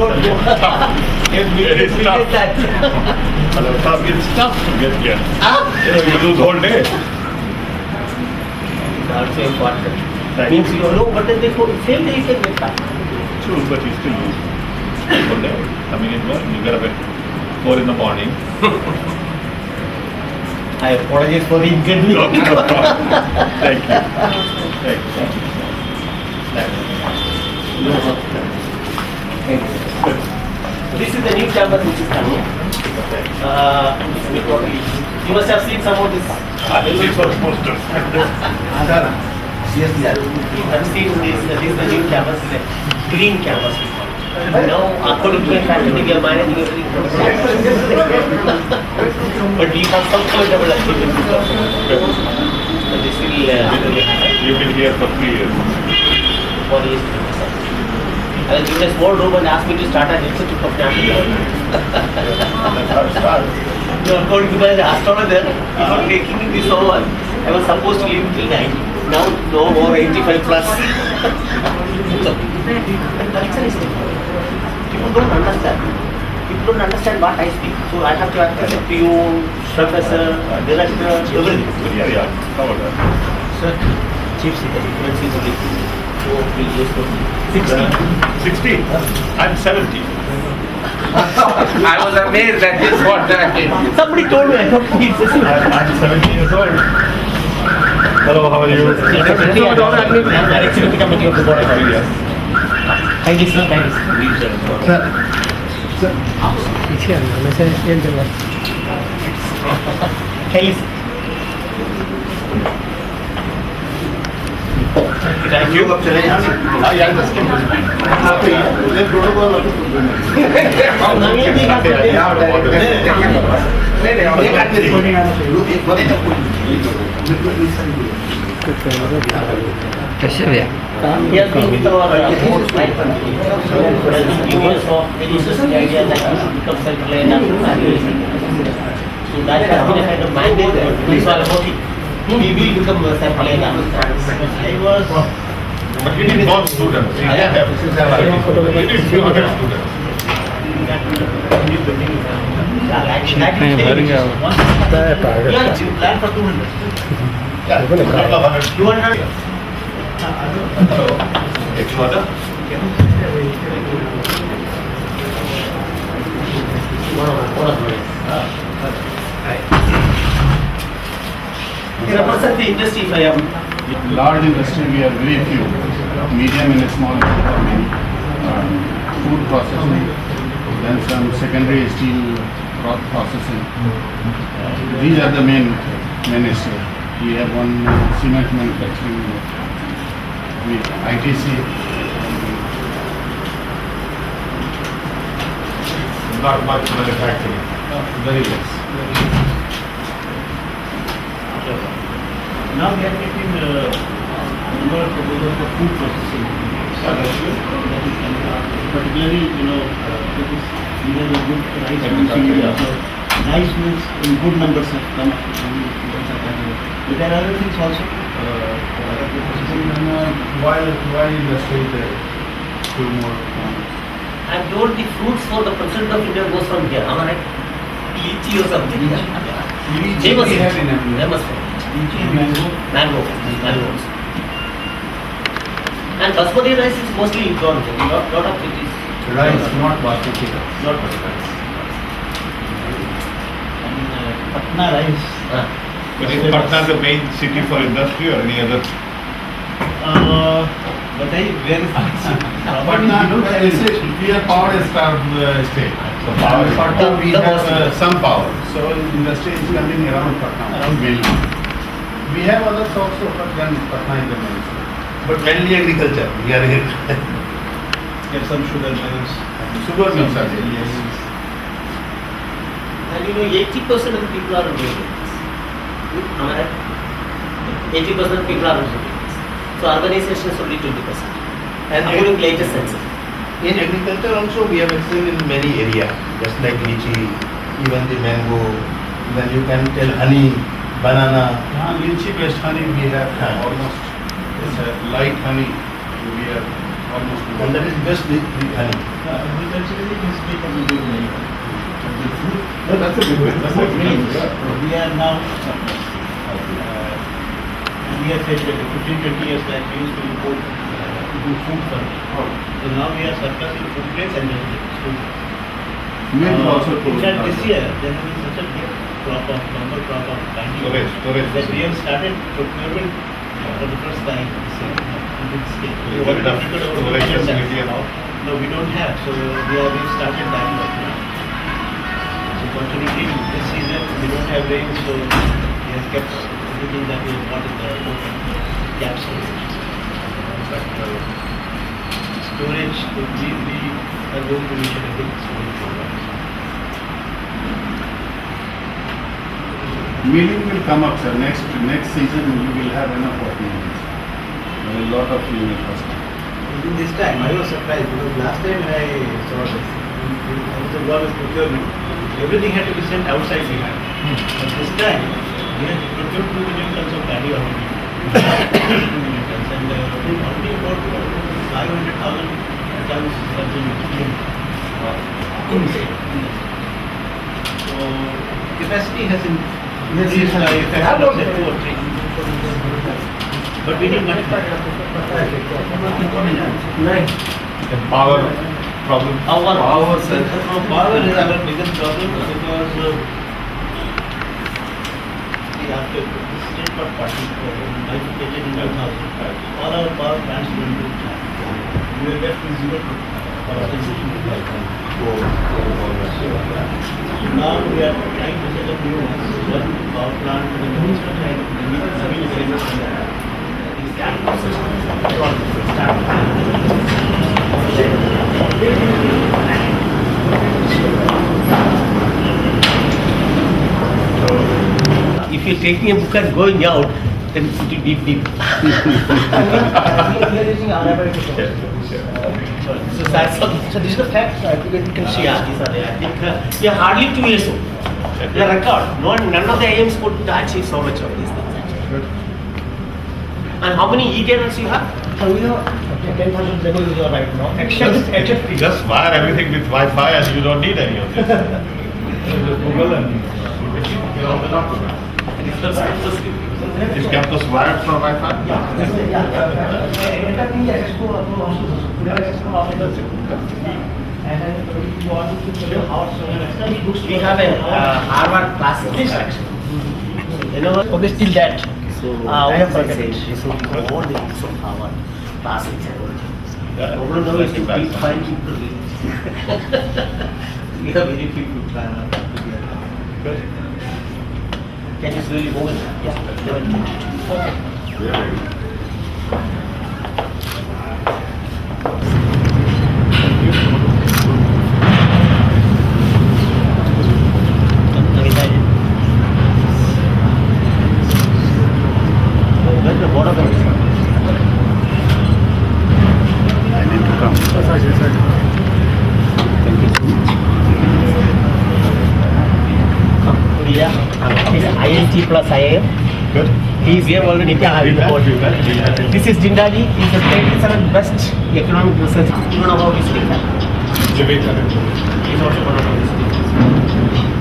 don't know. It's tough. It's tough to get here. You lose whole day. Also important. Means you know what is the same day you can get back. True, but you still lose whole day. Coming in work, you get up at 4 in the morning. I apologize for the inconvenience. Thank you. Thank you. This is the new campus which is coming. You must have seen some of this. These were posters. Yes, yeah. You have seen this. This is the new campus, the green campus. Now, according to my faculty, we are managing everything. But we have some sort of activity. This will You've been here for 3 years. 4 years. I was given a small room and asked me to start an institute of national. You are going to be an astronomer. Before taking this over, I was supposed to live till 90. Now, no more 85 plus. So, the culture is different. People don't understand. People don't understand what I speak. So I have to act as a PO, professor, director, everything. Yeah. How about that? Sir, Chief Secretary, so we'll just go 60. 60? I'm 70. I was amazed at this what Somebody told me I have kids. I'm 70 years old. Hello, how are you? I'm executive committee of the board of directors. Thank you, sir. Thank you, sir. Thank you, sir. Thank you. कैसे भैया He has been with our board right from the years of very interesting ideas like you should become self-reliant and so that has been a kind of mandate that we all about it. We will become self-reliant. I was But we need more students. We need 200 students. Plan for 200. Yeah, couple of hundred. 200. Hello. Extra order? You represent the industry if I am. Large industry, we are very few. Medium and small, many. Food processing, then some secondary steel processing. These are the main industry. We have one cement manufacturing, ITC. Not much manufacturing. Very less. Now we are getting number of proposals for food processing. Particularly, because we have a good rice mills in India. So rice mills in good numbers have come. But there are other things also. Why industry there? Two more. I'm told the fruits for the president of India goes from here. Am I right? Lychee or something. Lychee we have in India. They must be. Mango. Mangoes. And basmati rice is mostly imported. Lot of it is Rice, not basmati rice. not basmati. Patna rice. But is Patna the main city for industry or any other? But where is Patna, we are power starved state. So power is Patna we The have most- some power. So industry is coming around Patna, around mainly. We have others also, but then Patna is the main. But mainly agriculture. We are here. Get some sugar mills. Sugar mills are there, yes. And 80% of the people are doing it. Am I right? 80% of people are doing it. So urbanization is only 20%. And According to latest census. in agriculture also we have excelled in many areas. Just like lychee, even the mango. Then you can tell honey, banana. Lychee based honey we have almost. It's a light honey. We have Almost two. And that is best with honey. Agriculturally, this state of India is very good. The food, No, that's a good way. That's a good grains, way. we are now surplus. We have said that 15-20 years back we used to import do food for it. So now we are surplus in food grains and food. Milk also In to. fact, this year there has been such a big crop of bumper crop of candy Storage. that we have started procurement for the first time this year. On big scale. You got enough storage facility and all? No, we don't have. So we've started that work now. So fortunately, this season we don't have rain, so we have kept everything that we have bought in the open capsule. But storage, we are going to reach a big storage program. Milling will come up, sir. Next season you will have enough of milling. There is a lot of milling first. Even this time, I was surprised because last time when I saw this, I was involved with procurement. Everything had to be sent outside the land. But this time, we had procured 2 million tons of paddy already. 2 million tons. And already about 500,000 tons have been consumed. So, capacity has increased by a factor of say 2 or 3. But we need much more. And power problem. Power is our biggest problem because after the state got bifurcated in 2005, all our power plants were into we were left with zero power consumption. Now we are trying to set up new ones. One power plant in the minister trying to If you're taking a book and going out, then it will be deep. So this is the fact. I think you can see. Yeah, these are there. I think we are hardly 2 years old. The record. None of the AIMs could achieve so much of these things. And how many e-tenants you have? we have 10,000 levels right now. You just wire everything with Wi-Fi and you don't need any of this. Google and is campus wired for Wi-Fi? We have a Harvard classics section. You know what? Okay, still that. So we have forgotten. So we have all the books of Harvard classics and everything. Yeah, Problem now is to that's find people to read. We have very few people trying to get Good. Can you slowly move it? Yeah. Okay. I need to come. This is INT plus IIM. Good. We have already This is Jindaji. He is the 27th best economic research even about his data. Jimmy, He is also one of these speakers.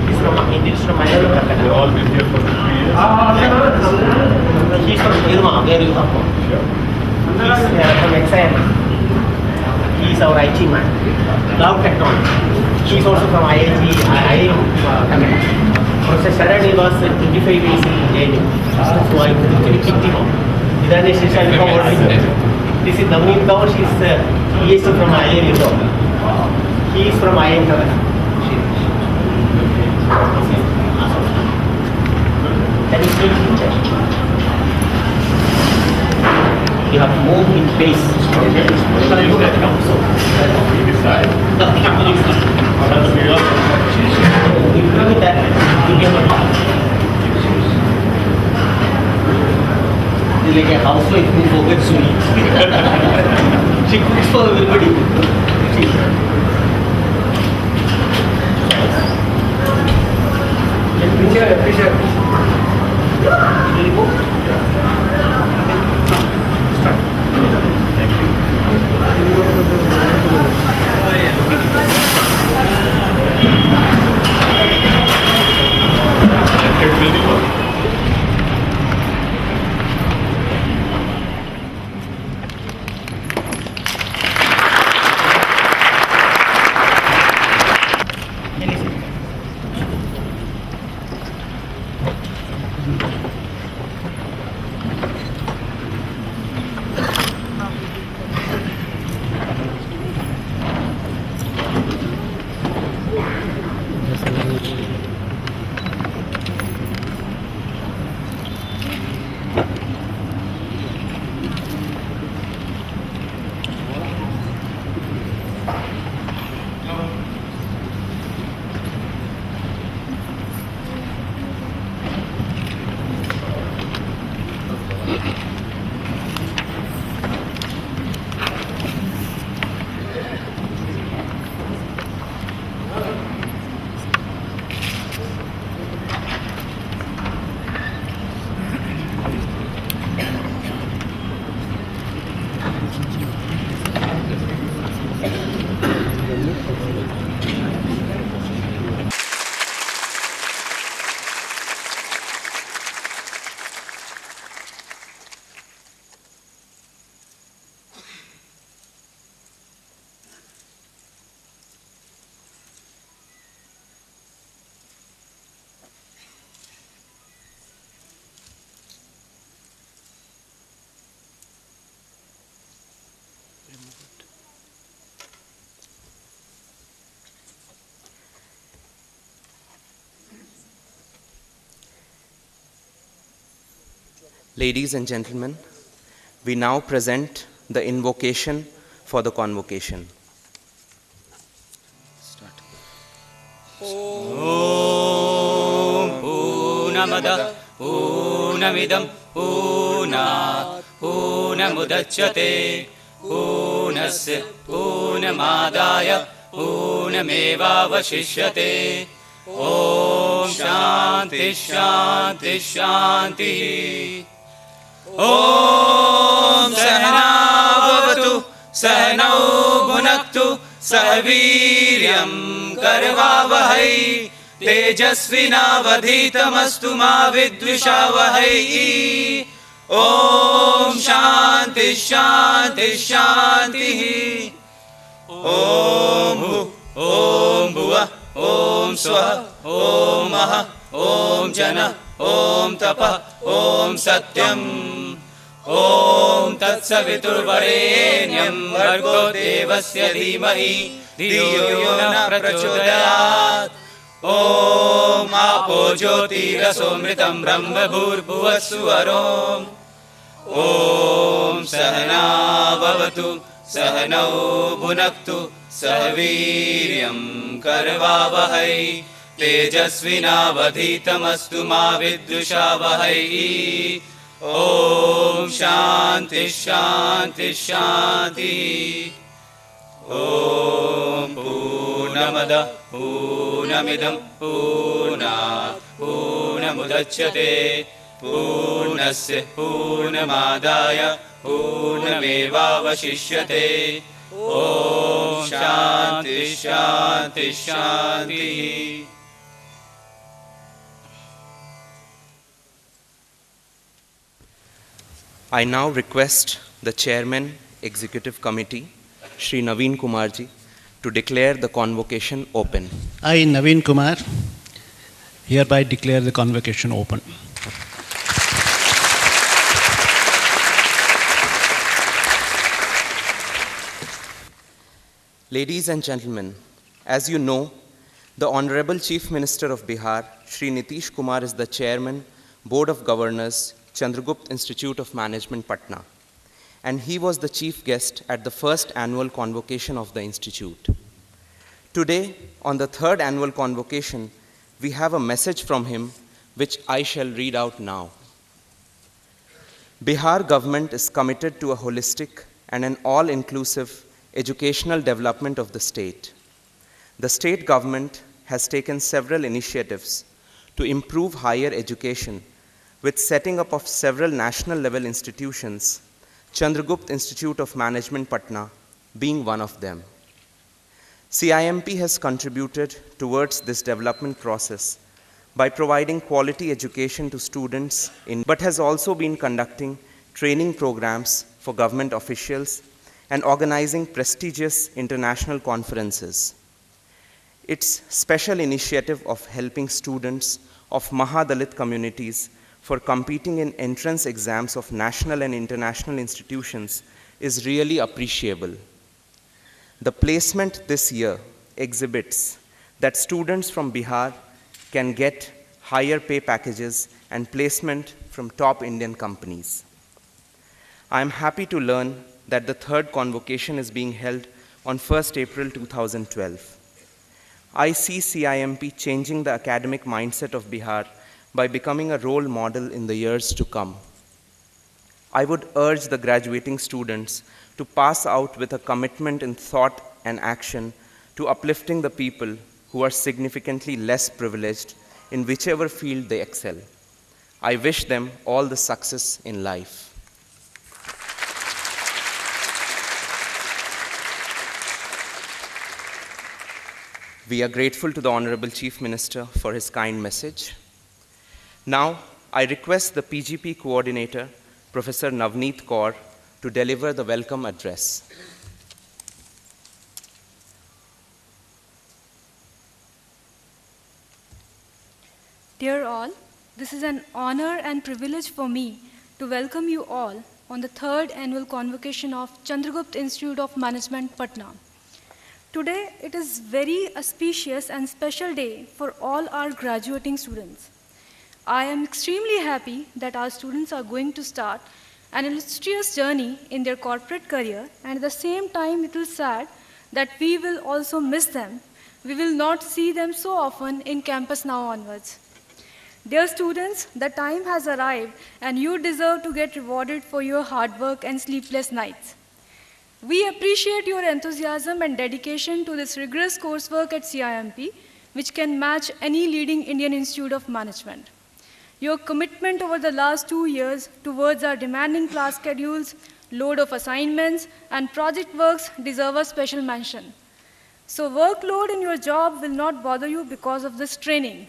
He is from Indian from they've all been here for 3 years. He is from Irma, where you come from. He is from XIM. He is our IT man. Cloud technology. He is also from IIM. Professor Saturday was 25 years in JNU. So I actually picked him up. Then she started This is Navneet Kaur. She is PhD from IIM Indore. He is from IIM Calcutta. That is very good. You have to move in pace. We decide. If you do that, you get a lot. It's like a housewife who forgets to eat. She cooks for everybody. Picture. Really good. Thank you. Ladies and gentlemen, we now present the invocation for the convocation. Start. Om Poonamada Poonamidam Poonat Poonamudachyate Poonasya Poonamadaya Poonamevavashishyate. Om Shanti Shanti Shanti. Om Sahanavavatu Sahanau Bhunaktu Sahaviryam Karvavahai Tejasvinavadhitamastu ma vidvishavahai. Om Shanti Shanti Shanti. Om Hu Om Bhuva Om Swaha Om Maha Om Jana Om Tapa Om Satyam. Om Tat Saviturvarenyam Bhargo Devasya Dhimahi Dhiyo Yona Prachodayat. Om Apo Jyoti Rasomritam Brahma Bhurbhuvassuvarom. Om Sahana Bhavatu Sahanau Bhunaktu Sahaviryam Karvavahai Tejasvinavadhitamastu ma vidvishavahai. Om Shanti Shanti Shanti. Om Poonamada Poonamidam Poonat Poonamudachyate Poonasya Poonamadaya Poonamevavashishyate. Om Shanti Shanti Shanti. I now request the Chairman, Executive Committee, Shri Naveen Kumarji, to declare the convocation open. I, Naveen Kumar, hereby declare the convocation open. Ladies and gentlemen, as you know, the Honorable Chief Minister of Bihar, Shri Nitish Kumar, is the Chairman, Board of Governors, Chandragupta Institute of Management, Patna, and he was the chief guest at the first annual convocation of the institute. Today, on the third annual convocation, we have a message from him which I shall read out now. Bihar government is committed to a holistic and an all-inclusive educational development of the state. The state government has taken several initiatives to improve higher education with setting up of several national level institutions, Chandragupta Institute of Management, Patna being one of them. CIMP has contributed towards this development process by providing quality education to students but has also been conducting training programs for government officials and organizing prestigious international conferences. Its special initiative of helping students of Mahadalit communities for competing in entrance exams of national and international institutions is really appreciable. The placement this year exhibits that students from Bihar can get higher pay packages and placement from top Indian companies. I am happy to learn that the third convocation is being held on 1st April 2012. I see CIMP changing the academic mindset of Bihar by becoming a role model in the years to come. I would urge the graduating students to pass out with a commitment in thought and action to uplifting the people who are significantly less privileged in whichever field they excel. I wish them all the success in life. We are grateful to the Honorable Chief Minister for his kind message. Now, I request the PGP Coordinator, Professor Navneet Kaur, to deliver the welcome address. Dear all, this is an honor and privilege for me to welcome you all on the third annual convocation of Chandragupta Institute of Management, Patna. Today, it is very auspicious and special day for all our graduating students. I am extremely happy that our students are going to start an illustrious journey in their corporate career, and at the same time, it is sad that we will also miss them. We will not see them so often in campus now onwards. Dear students, the time has arrived and you deserve to get rewarded for your hard work and sleepless nights. We appreciate your enthusiasm and dedication to this rigorous coursework at CIMP, which can match any leading Indian Institute of Management. Your commitment over the last 2 years towards our demanding class schedules, load of assignments, and project works deserve a special mention. So workload in your job will not bother you because of this training.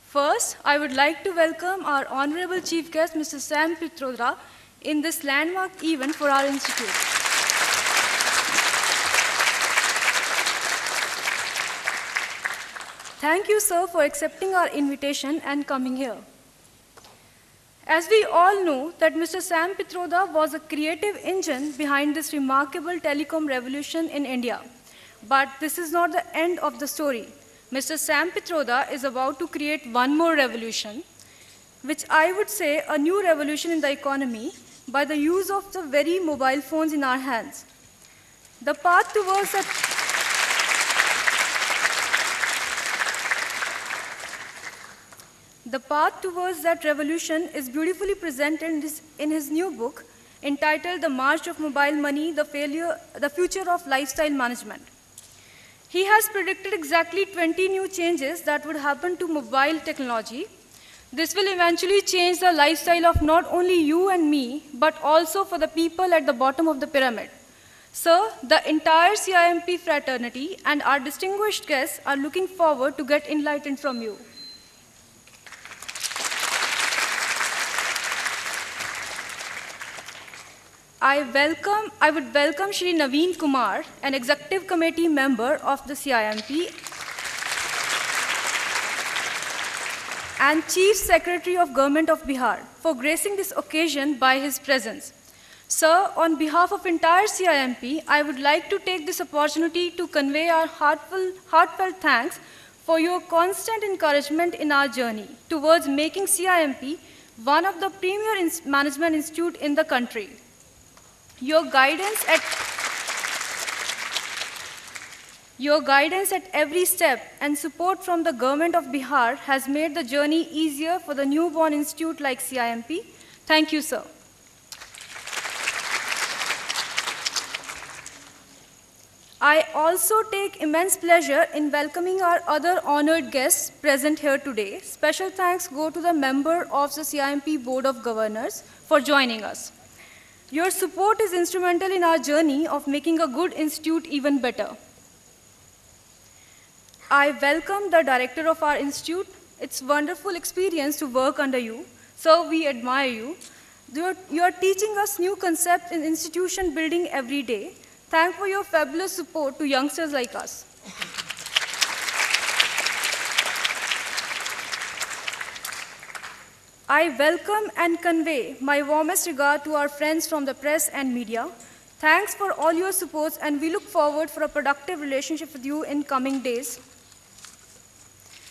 First, I would like to welcome our Honorable Chief Guest, Mr. CIMP Pitrodra, in this landmark event for our institute. Thank you, sir, for accepting our invitation and coming here. As we all know that Mr. CIMP Pitrodra was a creative engine behind this remarkable telecom revolution in India. But this is not the end of the story. Mr. CIMP Pitrodra is about to create one more revolution, which I would say a new revolution in the economy by the use of the very mobile phones in our hands. The path towards that revolution is beautifully presented in his new book entitled The March of Mobile Money, the Future of Lifestyle Management. He has predicted exactly 20 new changes that would happen to mobile technology. This will eventually change the lifestyle of not only you and me, but also for the people at the bottom of the pyramid. Sir, the entire CIMP fraternity and our distinguished guests are looking forward to get enlightened from you. I would welcome Shri Naveen Kumar, an executive committee member of the CIMP and Chief Secretary of Government of Bihar, for gracing this occasion by his presence. Sir, on behalf of entire CIMP, I would like to take this opportunity to convey our heartfelt thanks for your constant encouragement in our journey towards making CIMP one of the premier management institutes in the country. Your guidance at every step and support from the government of Bihar has made the journey easier for the newborn institute like CIMP. Thank you, sir. I also take immense pleasure in welcoming our other honored guests present here today. Special thanks go to the member of the CIMP Board of Governors for joining us. Your support is instrumental in our journey of making a good institute even better. I welcome the director of our institute. It's a wonderful experience to work under you. Sir, we admire you. You are teaching us new concepts in institution building every day. Thank for your fabulous support to youngsters like us. I welcome and convey my warmest regard to our friends from the press and media. Thanks for all your supports, and we look forward for a productive relationship with you in coming days.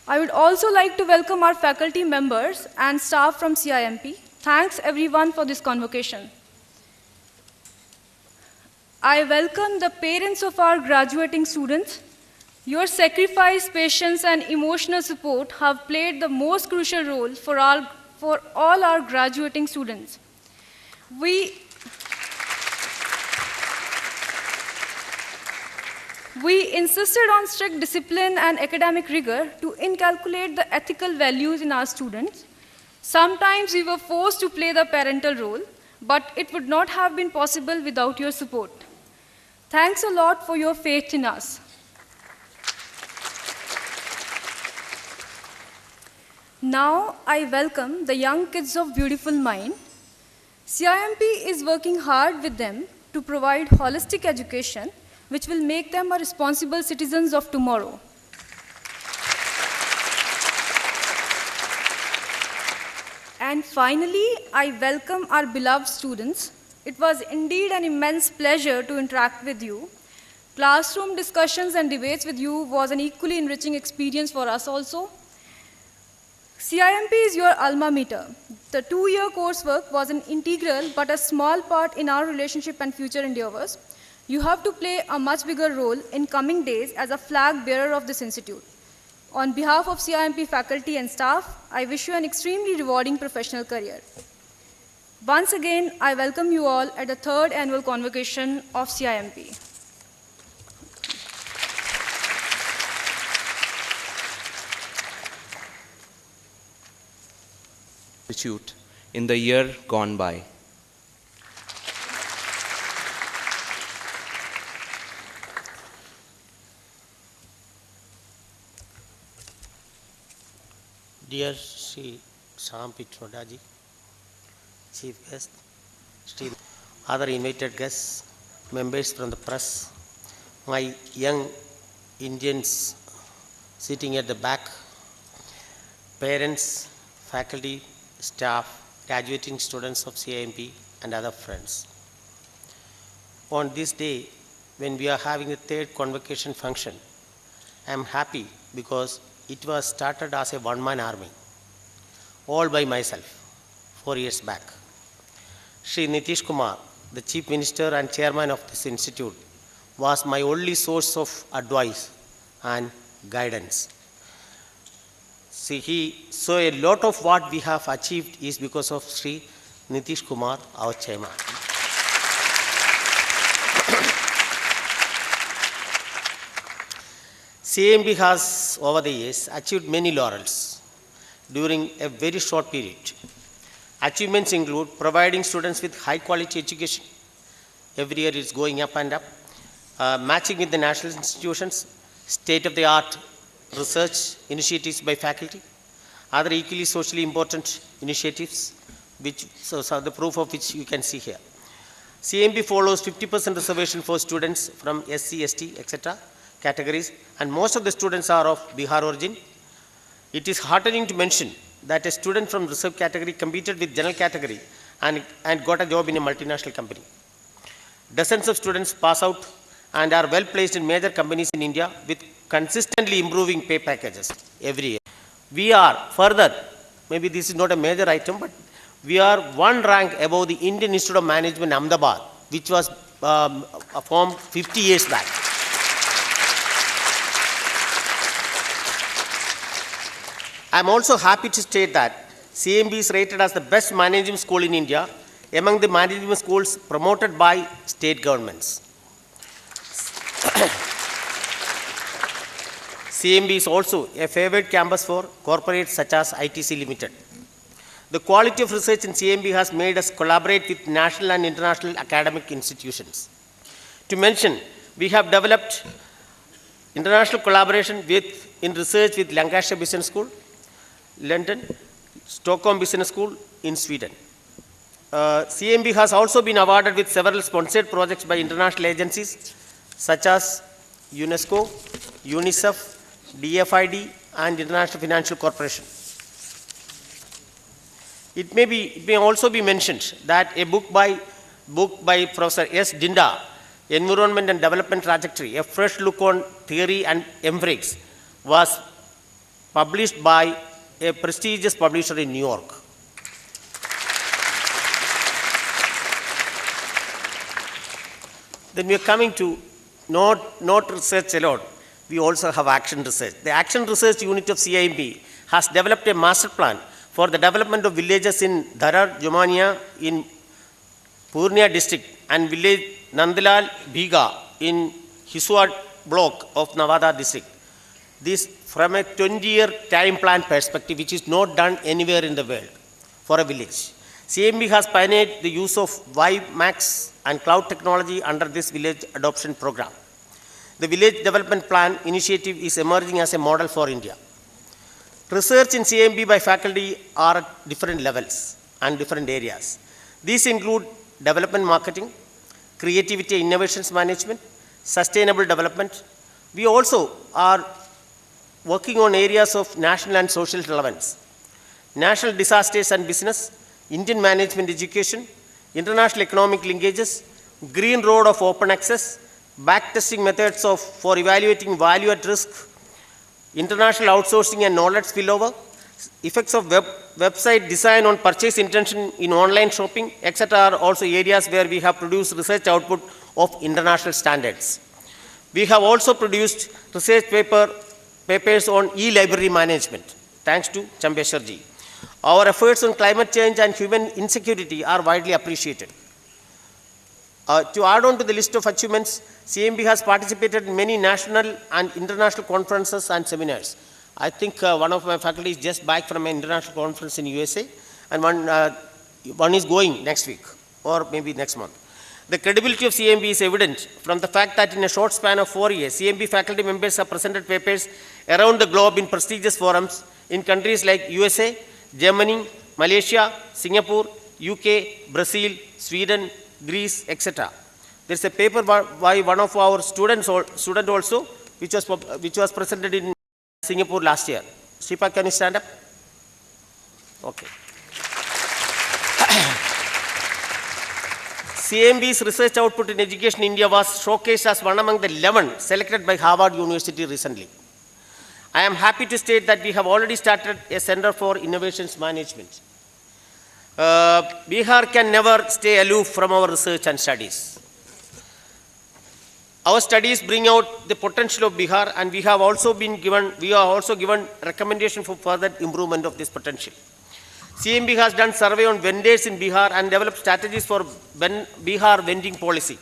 I would also like to welcome our faculty members and staff from CIMP. Thanks everyone for this convocation. I welcome the parents of our graduating students. Your sacrifice, patience, and emotional support have played the most crucial role for all our graduating students. We insisted on strict discipline and academic rigor to inculcate the ethical values in our students. Sometimes we were forced to play the parental role, but it would not have been possible without your support. Thanks a lot for your faith in us. Now I welcome the young kids of Beautiful Mind. CIMP is working hard with them to provide holistic education which will make them a responsible citizens of tomorrow. And finally, I welcome our beloved students. It was indeed an immense pleasure to interact with you. Classroom discussions and debates with you was an equally enriching experience for us also. CIMP is your alma mater. The 2-year coursework was an integral but a small part in our relationship and future endeavors. You have to play a much bigger role in coming days as a flag bearer of this institute. On behalf of CIMP faculty and staff, I wish you an extremely rewarding professional career. Once again, I welcome you all at the 3rd annual convocation of CIMP. Institute in the year gone by. Dear Sri CIMP Chodaji, Chief Guest, other invited guests, members from the press, my young Indians sitting at the back, parents, faculty, staff, graduating students of CIMP and other friends. On this day, when we are having the 3rd convocation function, I am happy because it was started as a one-man army, all by myself, 4 years back. Shri Nitish Kumar, the Chief Minister and Chairman of this institute, was my only source of advice and guidance. See, so a lot of what we have achieved is because of Shri Nitish Kumar, our chairman. CIMP has, over the years, achieved many laurels during a very short period. Achievements include providing students with high-quality education. Every year it's going up and up. Matching with the national institutions, state-of-the-art research initiatives by faculty, other equally socially important initiatives, so the proof of which you can see here. CIMP follows 50% reservation for students from SC, ST, etc. categories, and most of the students are of Bihar origin. It is heartening to mention that a student from reserve category competed with general category and got a job in a multinational company. Dozens of students pass out and are well placed in major companies in India with consistently improving pay packages every year. We are further, maybe this is not a major item, but we are one rank above the Indian Institute of Management, Ahmedabad, which was formed 50 years back. I am also happy to state that CIMP is rated as the best management school in India among the management schools promoted by state governments. CIMP is also a favored campus for corporates such as ITC Limited. The quality of research in CIMP has made us collaborate with national and international academic institutions. To mention, we have developed international collaboration in research with Lancashire Business School, London, Stockholm Business School in Sweden. CIMP has also been awarded with several sponsored projects by international agencies such as UNESCO, UNICEF, DFID, and International Financial Corporation. It may also be mentioned that a book by Professor S. Dinda, Environment and Development Trajectory, a fresh look on theory and empirics, was published by a prestigious publisher in New York. Then we are coming to not research alone. We also have action research. The action research unit of CIMP has developed a master plan for the development of villages in Dharar, Jumania in Purnia district and village Nandalal Bhiga in Hiswad block of Navada district. This from a 20-year time plan perspective, which is not done anywhere in the world for a village. CIMP has pioneered the use of WiMAX and cloud technology under this village adoption program. The village development plan initiative is emerging as a model for India. Research in CIMP by faculty are at different levels and different areas. These include development marketing, creativity and innovations management, sustainable development. We also are working on areas of national and social relevance, national disasters and business, Indian management education, international economic linkages, green road of open access, backtesting methods for evaluating value at risk, international outsourcing and knowledge spillover, effects of website design on purchase intention in online shopping, etc. are also areas where we have produced research output of international standards. We have also produced research papers on e-library management, thanks to Chambeshwarji. Our efforts on climate change and human insecurity are widely appreciated. To add on to the list of achievements, CIMP has participated in many national and international conferences and seminars. I think one of my faculty is just back from an international conference in USA, and one is going next week or maybe next month. The credibility of CIMP is evident from the fact that in a short span of 4 years, CIMP faculty members have presented papers around the globe in prestigious forums in countries like USA, Germany, Malaysia, Singapore, UK, Brazil, Sweden, Greece, etc. There is a paper by one of our student also, which was presented in Singapore last year. Shripa, can you stand up? Okay. CIMP's research output in education in India was showcased as one among the 11 selected by Harvard University recently. I am happy to state that we have already started a Center for Innovations Management. Bihar can never stay aloof from our research and studies. Our studies bring out the potential of Bihar, and we are also given recommendation for further improvement of this potential. CIMP has done survey on vendors in Bihar and developed strategies for Bihar vending policy.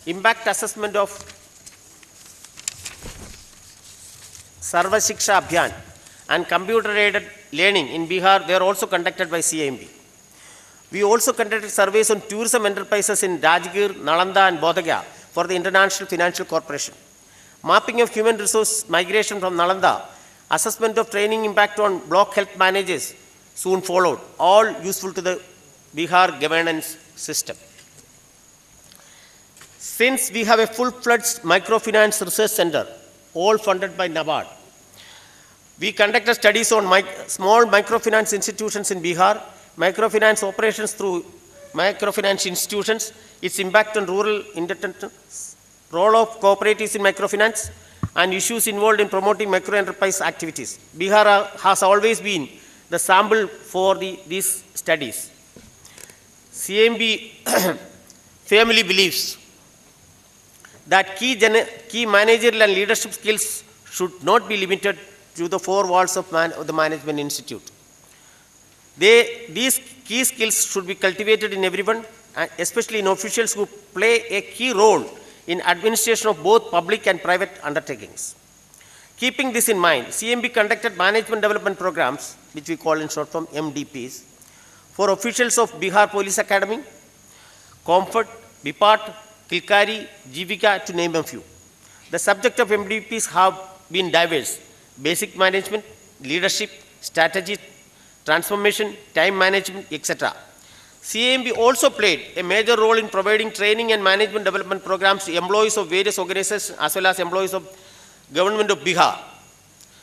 Impact assessment of Sarva Shiksha Abhiyan and computer-aided learning in Bihar were also conducted by CIMP. We also conducted surveys on tourism enterprises in Rajgir, Nalanda and Bodh Gaya for the International Financial Corporation. Mapping of human resource migration from Nalanda, assessment of training impact on block health managers soon followed, all useful to the Bihar governance system. Since we have a full-fledged microfinance research center, all funded by NABARD, we conducted studies on small microfinance institutions in Bihar, microfinance operations through microfinance institutions, its impact on rural indebtedness, role of cooperatives in microfinance, and issues involved in promoting microenterprise activities. Bihar has always been the sample for these studies. CIMP firmly believes that key managerial and leadership skills should not be limited to the four walls of the management institute. These key skills should be cultivated in everyone, especially in officials who play a key role in administration of both public and private undertakings. Keeping this in mind, CIMP conducted management development programs, which we call in short form MDPs, for officials of Bihar Police Academy, Comfort, Bipat, Kilkari, Jivika, to name a few. The subject of MDPs have been diverse: basic management, leadership, strategy, transformation, time management, etc. CIMP also played a major role in providing training and management development programs to employees of various organizations as well as employees of Government of Bihar,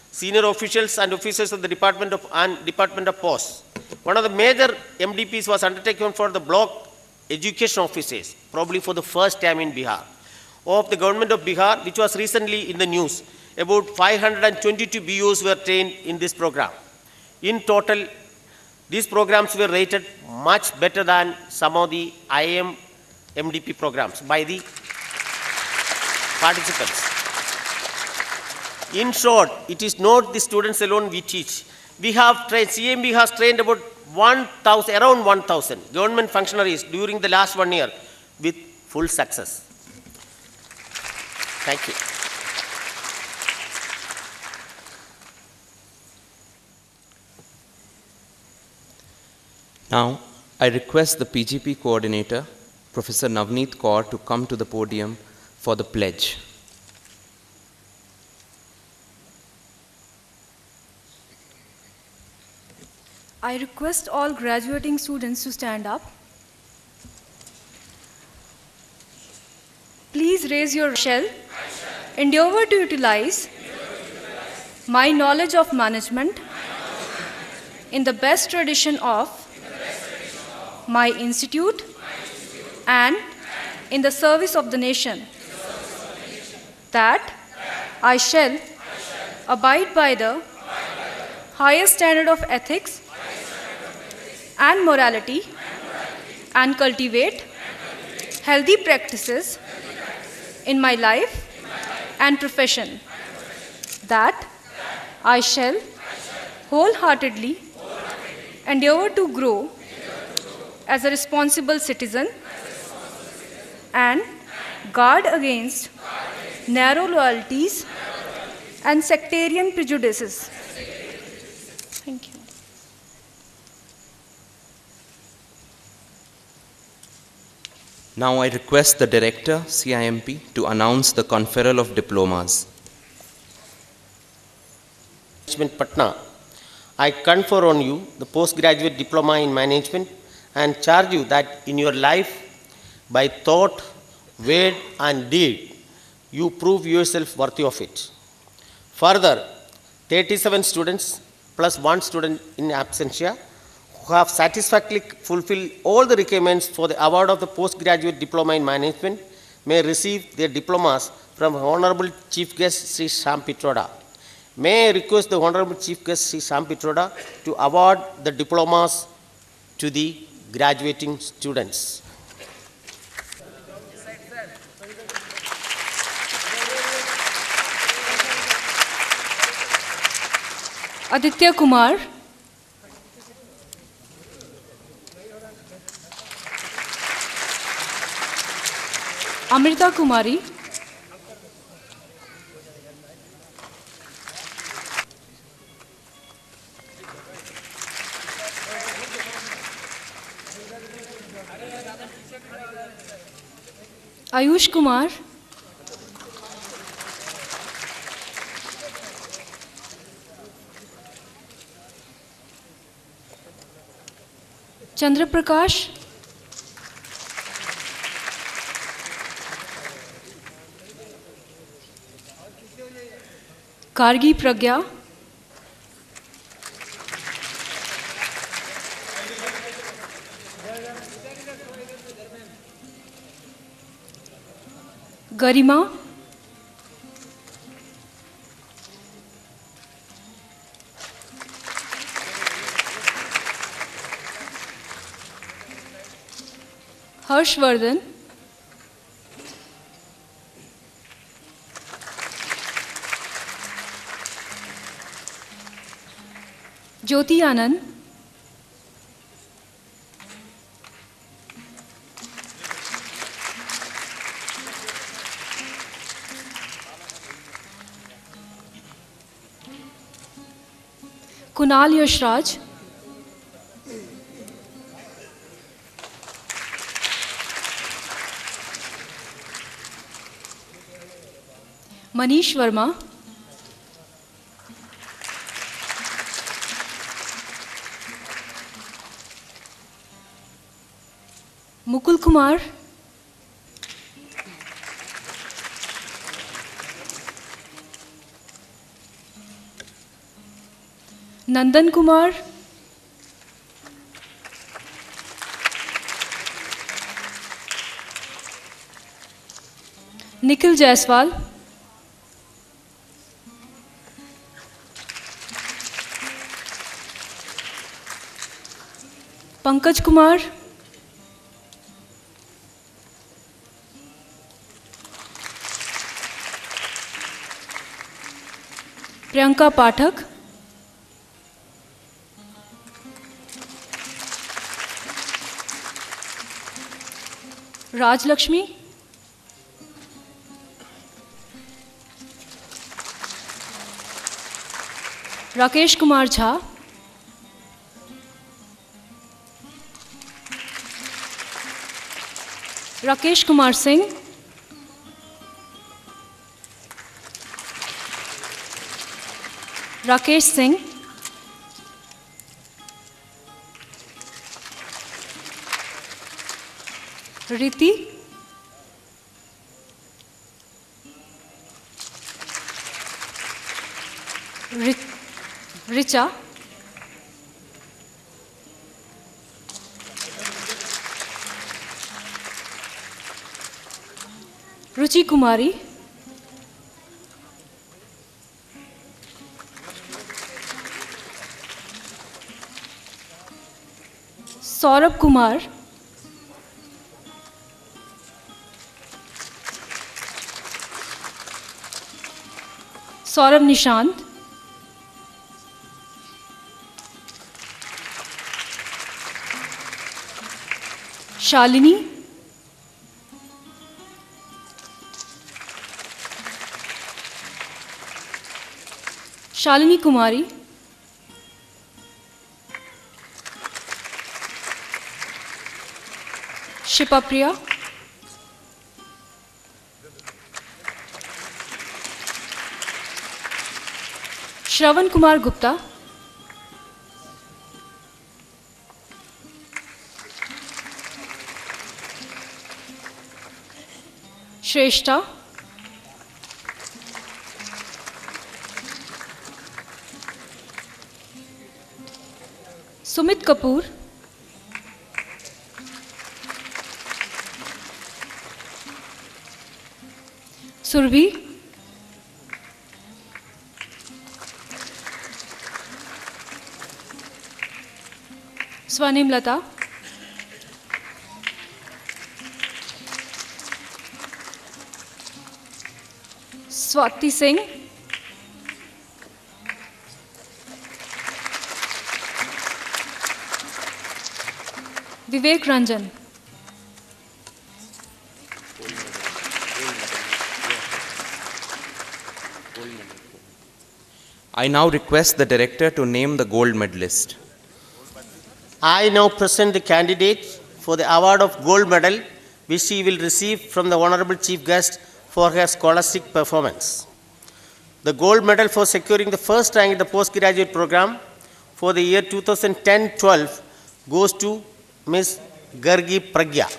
senior officials and officers of the Department of Posts. One of the major MDPs was undertaken for the block education officers, probably for the first time in Bihar, of the Government of Bihar, which was recently in the news. About 522 BOs were trained in this program. In total, these programs were rated much better than some of the IIM MDP programs by the participants. In short, it is not the students alone we teach. CIMP has trained about around 1,000 government functionaries during the last 1 year with full success. Thank you. Now, I request the PGP coordinator, Professor Navneet Kaur, to come to the podium for the pledge. I request all graduating students to stand up. Please raise your shell. Endeavor to utilize my knowledge of management in the best tradition of my institute and in the service of the nation. That I shall abide by the highest standard of ethics and morality and cultivate healthy practices in my life and profession. That I shall wholeheartedly endeavor to grow as a responsible citizen and guard against narrow loyalties and sectarian prejudices. Thank you. Now I request the Director, CIMP, to announce the conferral of diplomas. Management Patna, I confer on you the postgraduate diploma in management and charge you that in your life, by thought, word and deed, you prove yourself worthy of it. Further, 37 students plus 1 student in absentia who have satisfactorily fulfilled all the requirements for the award of the postgraduate diploma in management may receive their diplomas from Honorable Chief Guest Sri CIMP Pitroda. May I request the Honorable Chief Guest Sri CIMP Pitroda to award the diplomas to the graduating students. Aditya Kumar, Amrita Kumari, Ayush Kumar, Chandra Prakash, Kargi Pragya, Garima, Harshvardhan, Jyoti Anand, Kunal Yashraj, Manish Verma, Mukul Kumar, Nandan Kumar, Nikhil Jaiswal, Pankaj Kumar, Priyanka Pathak, Raj Lakshmi, Rakesh Kumar Jha, Rakesh Kumar Singh, Rakesh Singh, Riti, Richa, Ruchi Kumari, Saurabh Kumar, Saurabh Nishant, Shalini, Shalini Kumari, Shipapriya, Shravan Kumar Gupta, Shrestha, Sumit Kapoor, Surabhi, Swanim Lata, Swati Singh, Vivek Ranjan. I now request the director to name the gold medalist. I now present the candidate for the award of gold medal, which he will receive from the Honorable Chief Guest for her scholastic performance. The gold medal for securing the first rank in the postgraduate program for the year 2010-12 goes to Ms. Gargi Pragya.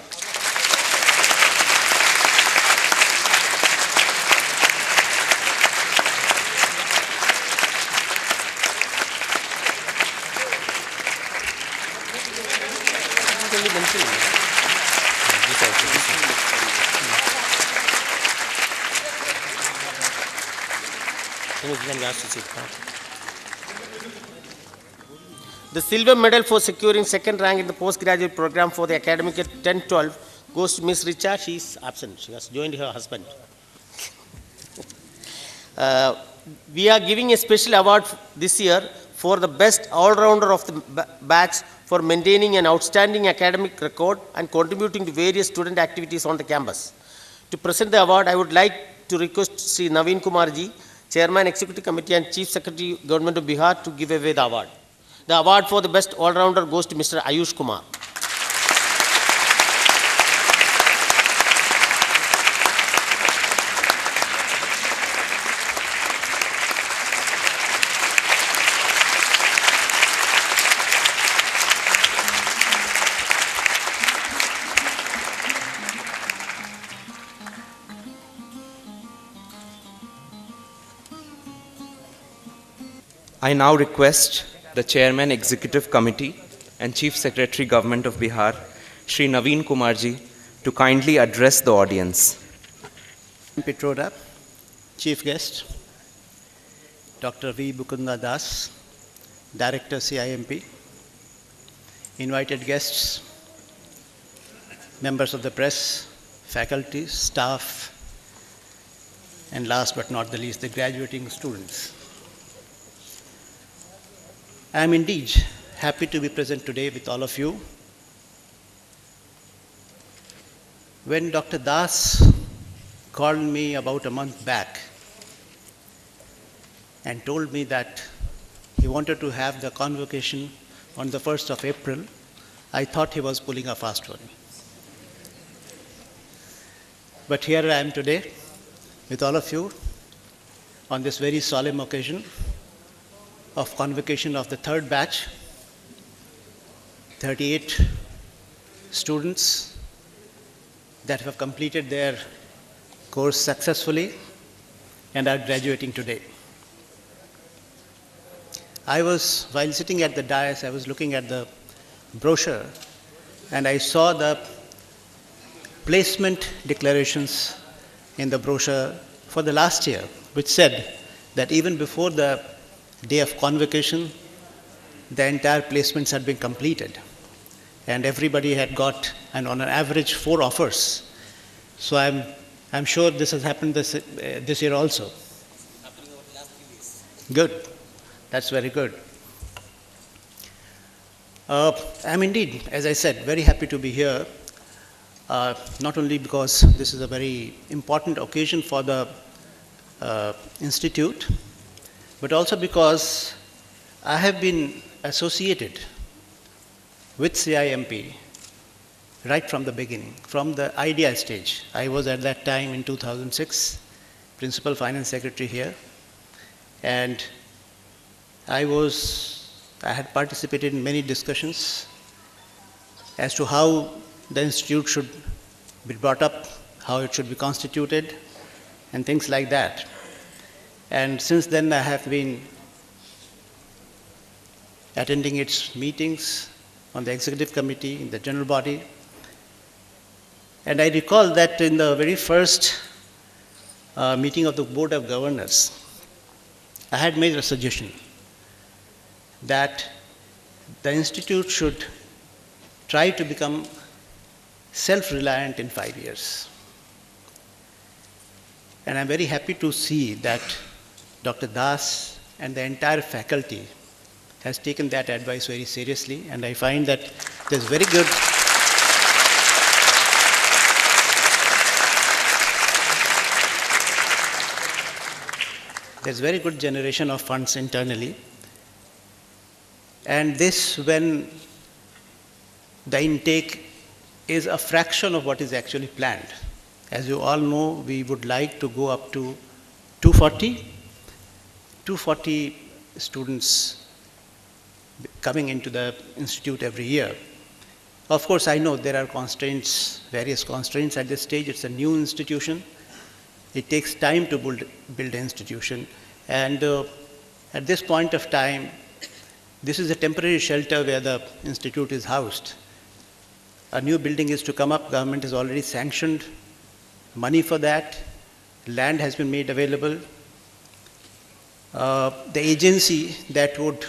The silver medal for securing second rank in the postgraduate program for the academic year 10-12 goes to Ms. Richa. She is absent. She has joined her husband. We are giving a special award this year for the best all-rounder of the batch for maintaining an outstanding academic record and contributing to various student activities on the campus. To present the award, I would like to request Sri Naveen Kumarji, Chairman, Executive Committee and Chief Secretary, Government of Bihar, to give away the award. The award for the best all-rounder goes to Mr. Ayush Kumar. I now request the Chairman, Executive Committee and Chief Secretary, Government of Bihar, Shri Naveen Kumarji, to kindly address the audience. Pitroda, Chief Guest, Dr. V. Mukunda Das, Director CIMP, invited guests, members of the press, faculty, staff, and last but not the least, the graduating students. I am indeed happy to be present today with all of you When Dr. Das called me about a month back and told me that he wanted to have the convocation on the 1st of April, I thought he was pulling a fast one. But here I am today with all of you on this very solemn occasion of convocation of the third batch, 38 students that have completed their course successfully and are graduating today. While sitting at the dais, I was looking at the brochure and I saw the placement declarations in the brochure for the last year, which said that even before the day of convocation, the entire placements had been completed. And everybody had got, and on an average, 4 offers. So I'm sure this has happened this year also. Good. That's very good. I'm indeed, as I said, very happy to be here, not only because this is a very important occasion for the Institute, but also because I have been associated with CIMP right from the beginning, from the idea stage. I was at that time in 2006, Principal Finance Secretary here, and I had participated in many discussions as to how the Institute should be brought up, how it should be constituted, and things like that. And since then I have been attending its meetings on the executive committee, in the general body. And I recall that in the very first meeting of the Board of Governors, I had made a suggestion that the Institute should try to become self-reliant in 5 years. And I'm very happy to see that Dr. Das and the entire faculty has taken that advice very seriously, and I find that there's very good generation of funds internally. And this, when the intake is a fraction of what is actually planned. As you all know, we would like to go up to 240 students coming into the Institute every year. Of course, I know there are constraints, various constraints at this stage. It's a new institution. It takes time to build an institution. And at this point of time, this is a temporary shelter where the Institute is housed. A new building is to come up. Government has already sanctioned money for that. Land has been made available. The agency that would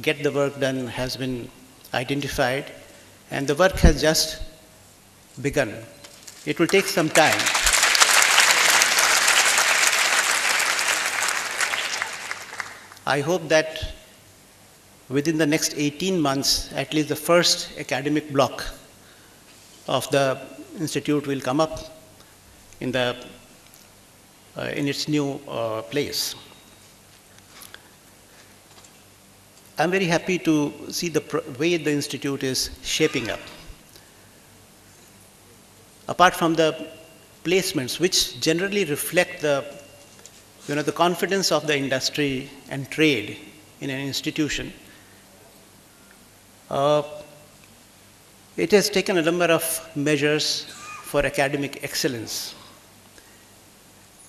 get the work done has been identified, and the work has just begun. It will take some time. I hope that within the next 18 months, at least the first academic block of the Institute will come up in its new place. I'm very happy to see the way the Institute is shaping up. Apart from the placements, which generally reflect the confidence of the industry and trade in an institution, it has taken a number of measures for academic excellence,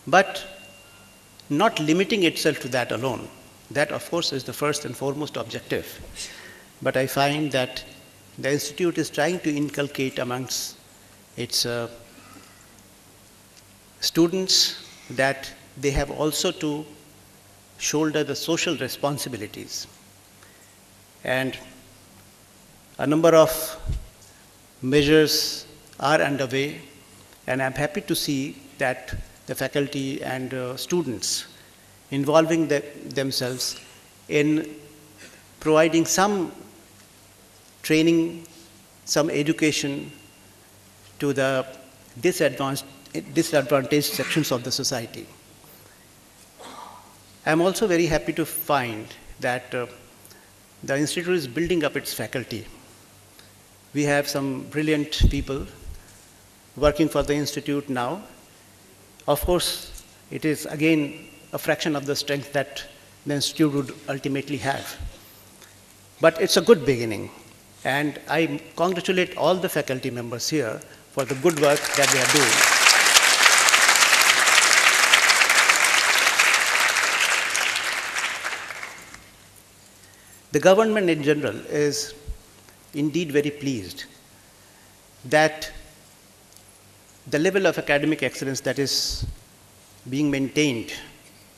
but not limiting itself to that alone. That, of course, is the first and foremost objective. But I find that the Institute is trying to inculcate amongst its students that they have also to shoulder the social responsibilities. And a number of measures are underway, and I'm happy to see that the faculty and students involving themselves in providing some training, some education to the disadvantaged sections of the society. I'm also very happy to find that the institute is building up its faculty. We have some brilliant people working for the institute now. Of course, it is again a fraction of the strength that the institute would ultimately have. But it's a good beginning, and I congratulate all the faculty members here for the good work that they are doing. The government in general is indeed very pleased that the level of academic excellence that is being maintained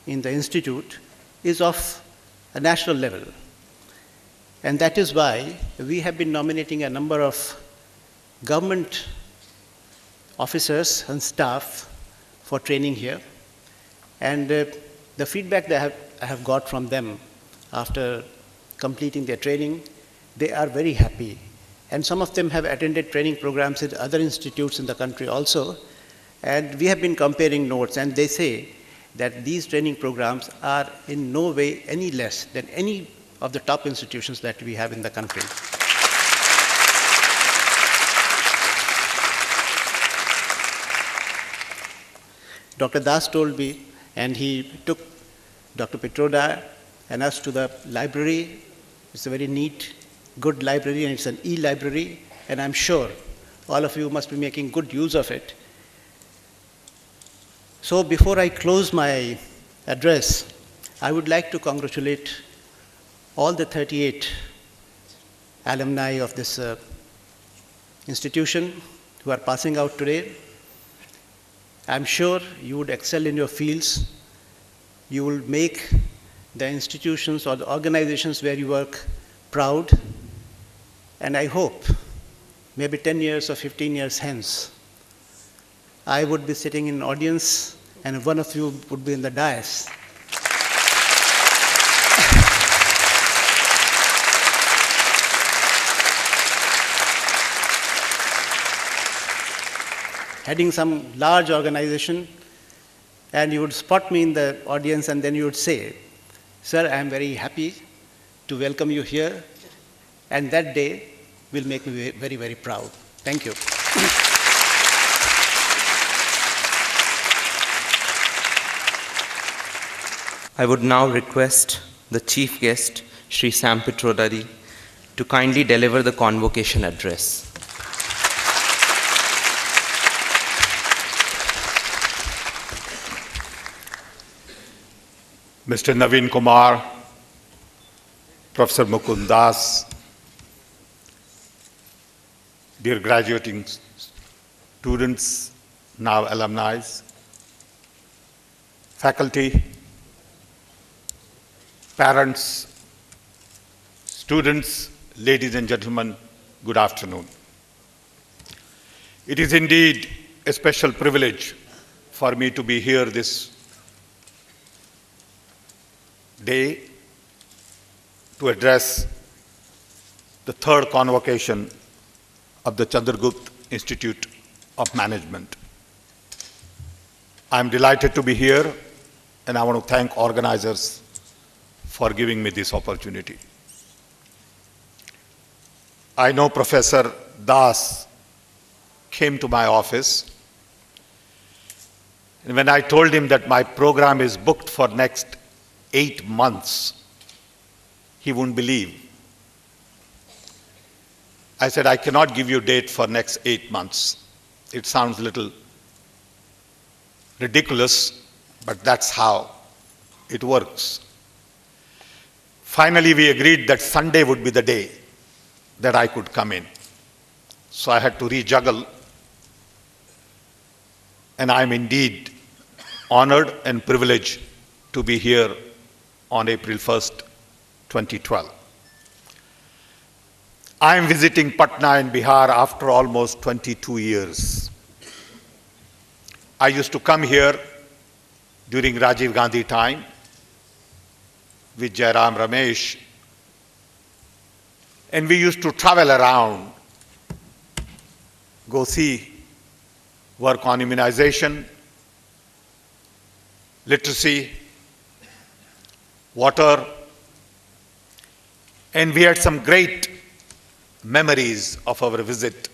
in the institute is of a national level. And that is why we have been nominating a number of government officers and staff for training here. And the feedback that I have got from them after completing their training, they are very happy. And some of them have attended training programs at other institutes in the country also. And we have been comparing notes, and they say that these training programs are in no way any less than any of the top institutions that we have in the country. Dr. Das told me, and he took Dr. Petroda and us to the library. It's a very neat, good library, and it's an e-library, and I'm sure all of you must be making good use of it. So before I close my address, I would like to congratulate all the 38 alumni of this institution who are passing out today. I'm sure you would excel in your fields. You will make the institutions or the organizations where you work proud. And I hope maybe 10 years or 15 years hence, I would be sitting in an audience and one of you would be in the dais. Heading some large organization, and you would spot me in the audience and then you would say, "Sir, I am very happy to welcome you here," and that day will make me very, very proud. Thank you. I would now request the chief guest, Shri Sam Petrodari, to kindly deliver the convocation address. Mr. Naveen Kumar, Professor Mukund Das, dear graduating students, now alumni, faculty, parents, students, ladies and gentlemen, good afternoon. It is indeed a special privilege for me to be here this day to address the third convocation of the Chandragupta Institute of Management. I'm delighted to be here, and I want to thank organizers for giving me this opportunity. I know Professor Das came to my office, and when I told him that my program is booked for next 8 months, he wouldn't believe. I said, I cannot give you a date for next 8 months. It sounds a little ridiculous, but that's how it works. Finally, we agreed that Sunday would be the day that I could come in. So I had to rejuggle, and I'm indeed honored and privileged to be here on April 1st, 2012. I am visiting Patna in Bihar after almost 22 years. I used to come here during Rajiv Gandhi time with Jairam Ramesh, and we used to travel around, go see work on immunization, literacy, water, and we had some great memories of our visit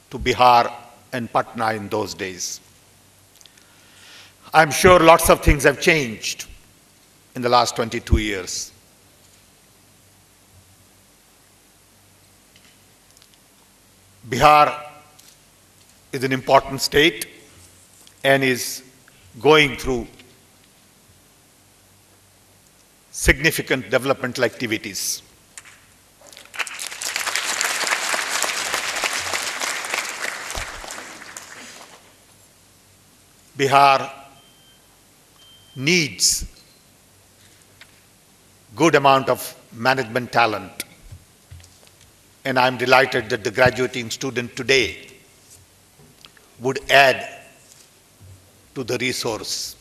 to Bihar and Patna in those days. I'm sure lots of things have changed in the last 22 years. Bihar is an important state and is going through significant developmental activities. Bihar needs good amount of management talent, and I'm delighted that the graduating student today would add to the resource.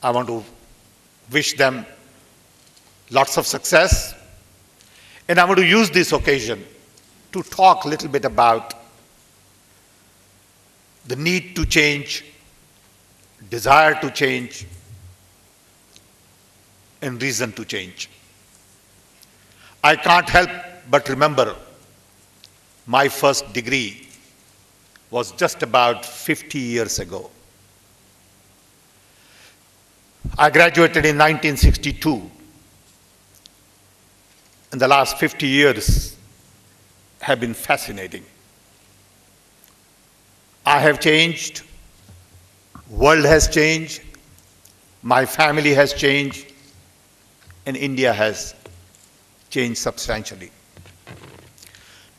I want to wish them lots of success, and I want to use this occasion to talk a little bit about the need to change, desire to change, and reason to change. I can't help but remember my first degree was just about 50 years ago. I graduated in 1962, and the last 50 years have been fascinating. I have changed, world has changed, my family has changed, and India has changed substantially.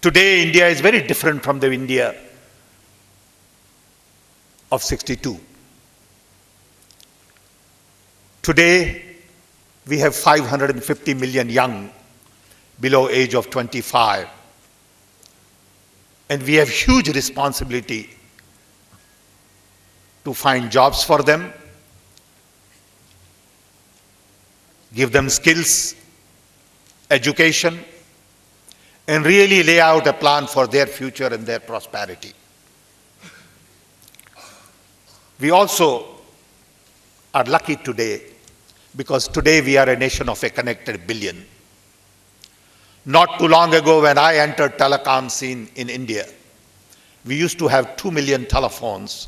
Today, India is very different from the India of 62. Today, we have 550 million young below age of 25, and we have huge responsibility to find jobs for them, give them skills, education, and really lay out a plan for their future and their prosperity. We also are lucky today because today we are a nation of a connected billion. Not too long ago, when I entered telecom scene in India, we used to have 2 million telephones,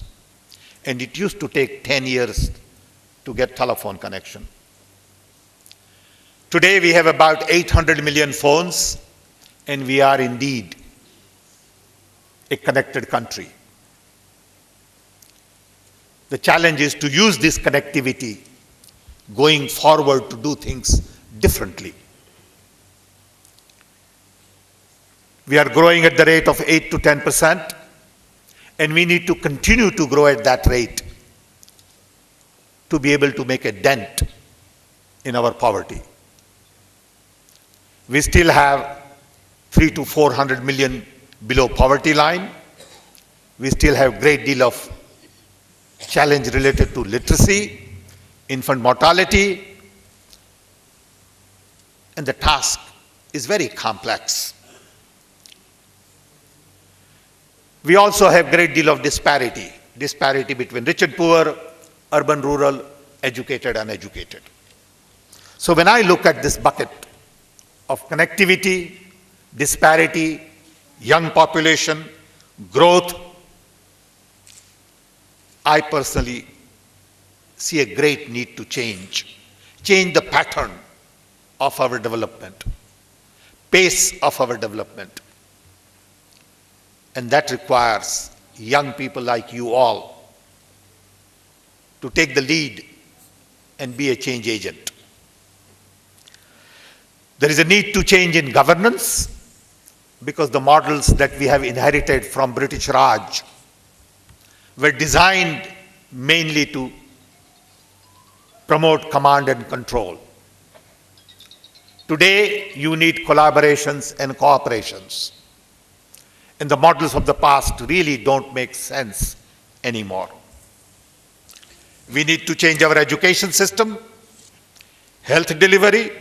and it used to take 10 years to get telephone connection. Today we have about 800 million phones, and we are indeed a connected country. The challenge is to use this connectivity going forward to do things differently. We are growing at the rate of 8 to 10%, and we need to continue to grow at that rate to be able to make a dent in our poverty. We still have 300 to 400 million below poverty line. We still have a great deal of challenge related to literacy, infant mortality, and the task is very complex. We also have a great deal of disparity between rich and poor, urban, rural, educated, uneducated. So when I look at this bucket of connectivity, disparity, young population, growth, I personally see a great need to change the pattern of our development, pace of our development. And that requires young people like you all to take the lead and be a change agent. There is a need to change in governance because the models that we have inherited from British Raj were designed mainly to promote command and control. Today, you need collaborations and cooperations. And the models of the past really don't make sense anymore. We need to change our education system, health delivery,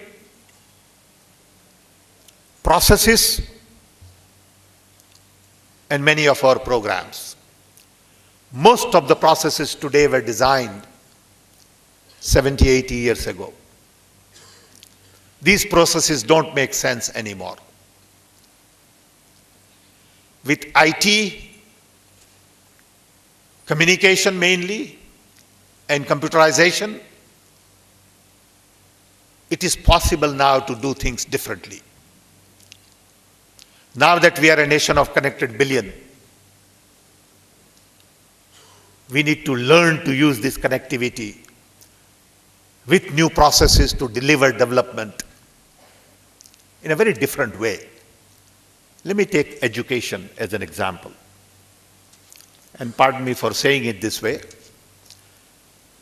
processes, and many of our programs. Most of the processes today were designed 70, 80 years ago. These processes don't make sense anymore. With IT, communication mainly, and computerization, it is possible now to do things differently. Now that we are a nation of connected billion, we need to learn to use this connectivity with new processes to deliver development in a very different way. Let me take education as an example. And pardon me for saying it this way,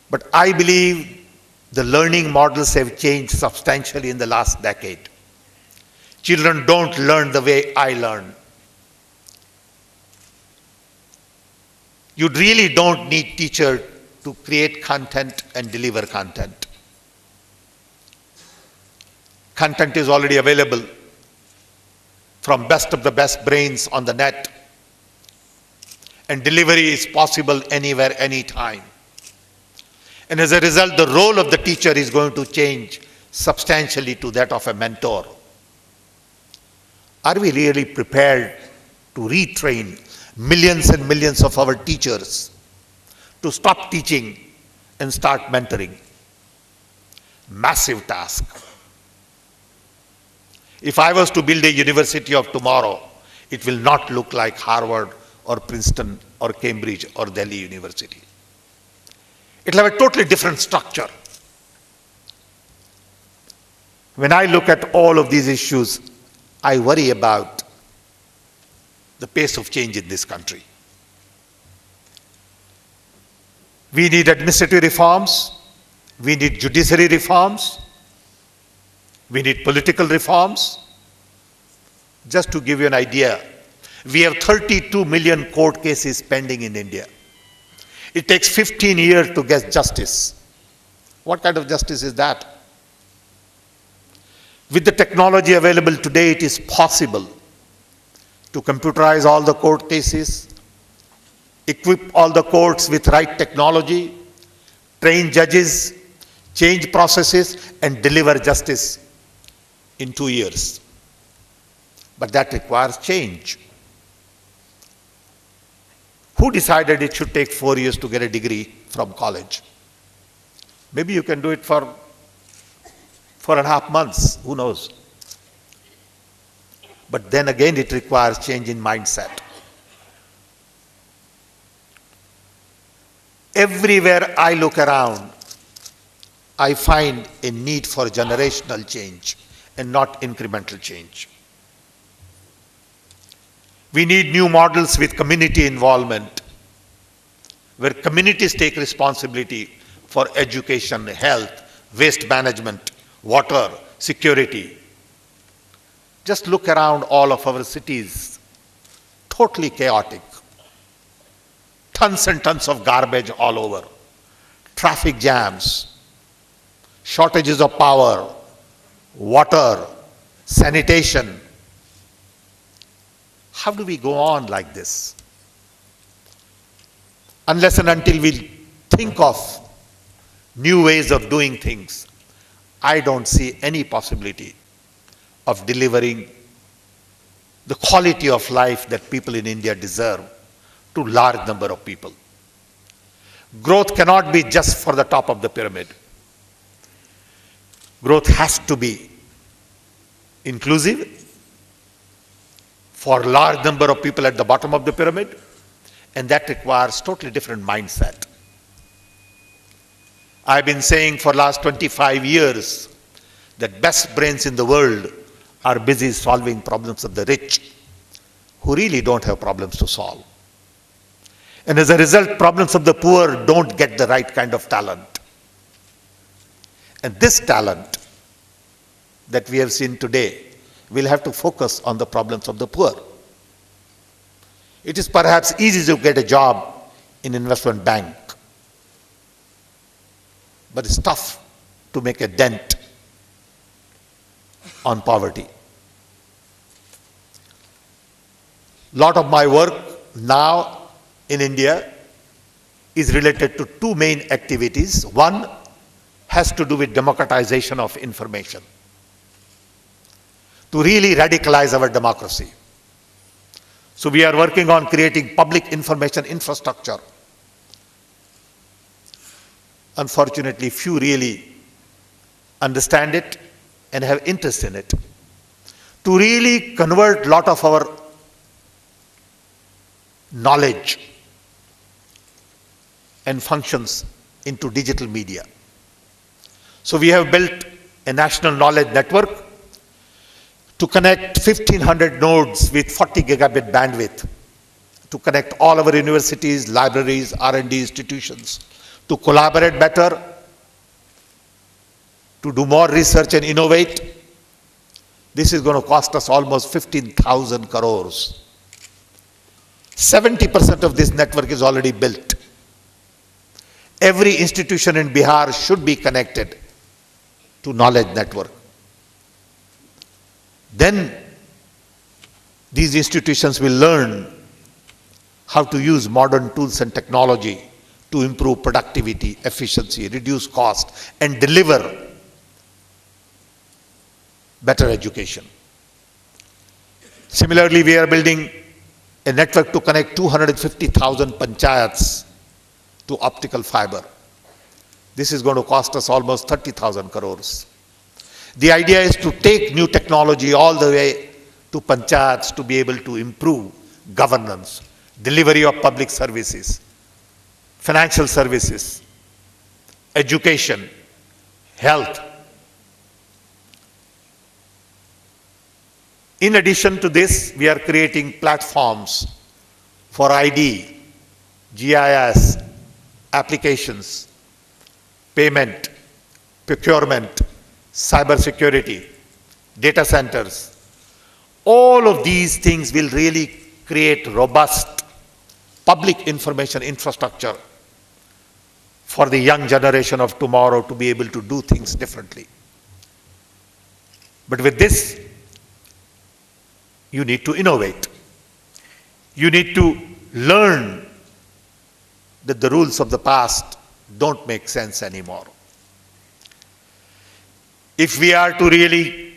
but I believe the learning models have changed substantially in the last decade. Children don't learn the way I learn. You really don't need teachers to create content and deliver content. Content is already available from best of the best brains on the net, and delivery is possible anywhere, anytime. And as a result, the role of the teacher is going to change substantially to that of a mentor. Are we really prepared to retrain millions and millions of our teachers to stop teaching and start mentoring? Massive task. If I was to build a university of tomorrow, it will not look like Harvard or Princeton or Cambridge or Delhi University. It will have a totally different structure. When I look at all of these issues, I worry about the pace of change in this country. We need administrative reforms, we need judiciary reforms, we need political reforms. Just to give you an idea, we have 32 million court cases pending in India. It takes 15 years to get justice. What kind of justice is that? With the technology available today, it is possible to computerize all the court cases, equip all the courts with right technology, train judges, change processes, and deliver justice in 2 years. But that requires change. Who decided it should take 4 years to get a degree from college? Maybe you can do it for 4.5 months, who knows? But then again, it requires change in mindset. Everywhere I look around, I find a need for generational change and not incremental change. We need new models with community involvement, where communities take responsibility for education, health, waste management, water, security. Just look around all of our cities, totally chaotic. Tons and tons of garbage all over, traffic jams, shortages of power, water, sanitation. How do we go on like this? Unless and until we think of new ways of doing things, I don't see any possibility of delivering the quality of life that people in India deserve to large number of people. Growth cannot be just for the top of the pyramid. Growth has to be inclusive for a large number of people at the bottom of the pyramid, and that requires totally different mindset. I've been saying for last 25 years that best brains in the world are busy solving problems of the rich, who really don't have problems to solve. And as a result, problems of the poor don't get the right kind of talent. And this talent that we have seen today will have to focus on the problems of the poor. It is perhaps easy to get a job in investment bank, but it's tough to make a dent on poverty. lot of my work now in India is related to two main activities. One has to do with democratization of information, to really radicalize our democracy. So we are working on creating public information infrastructure. Unfortunately, few really understand it and have interest in it. To really convert a lot of our knowledge and functions into digital media. So we have built a national knowledge network to connect 1,500 nodes with 40 gigabit bandwidth, to connect all our universities, libraries, R&D institutions, to collaborate better, to do more research and innovate. This is going to cost us almost 15,000 crores. 70% of this network is already built. Every institution in Bihar should be connected to knowledge network. Then these institutions will learn how to use modern tools and technology to improve productivity, efficiency, reduce cost, and deliver better education. Similarly, we are building a network to connect 250,000 panchayats to optical fiber. This is going to cost us almost 30,000 crores. The idea is to take new technology all the way to panchayats to be able to improve governance, delivery of public services, financial services, education, health. In addition to this, we are creating platforms for ID, GIS, applications, payment, procurement, cybersecurity, data centers. All of these things will really create robust public information infrastructure for the young generation of tomorrow to be able to do things differently. But with this, you need to innovate. You need to learn that the rules of the past don't make sense anymore. If we are to really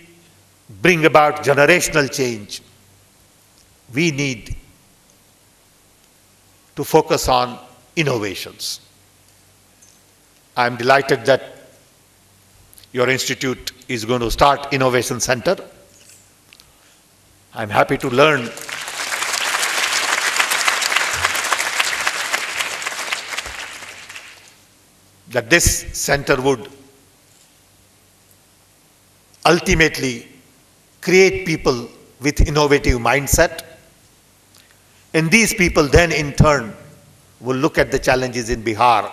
bring about generational change, we need to focus on innovations. I am delighted that your institute is going to start Innovation Center. I'm happy to learn that this center would ultimately create people with innovative mindset, and these people then in turn will look at the challenges in Bihar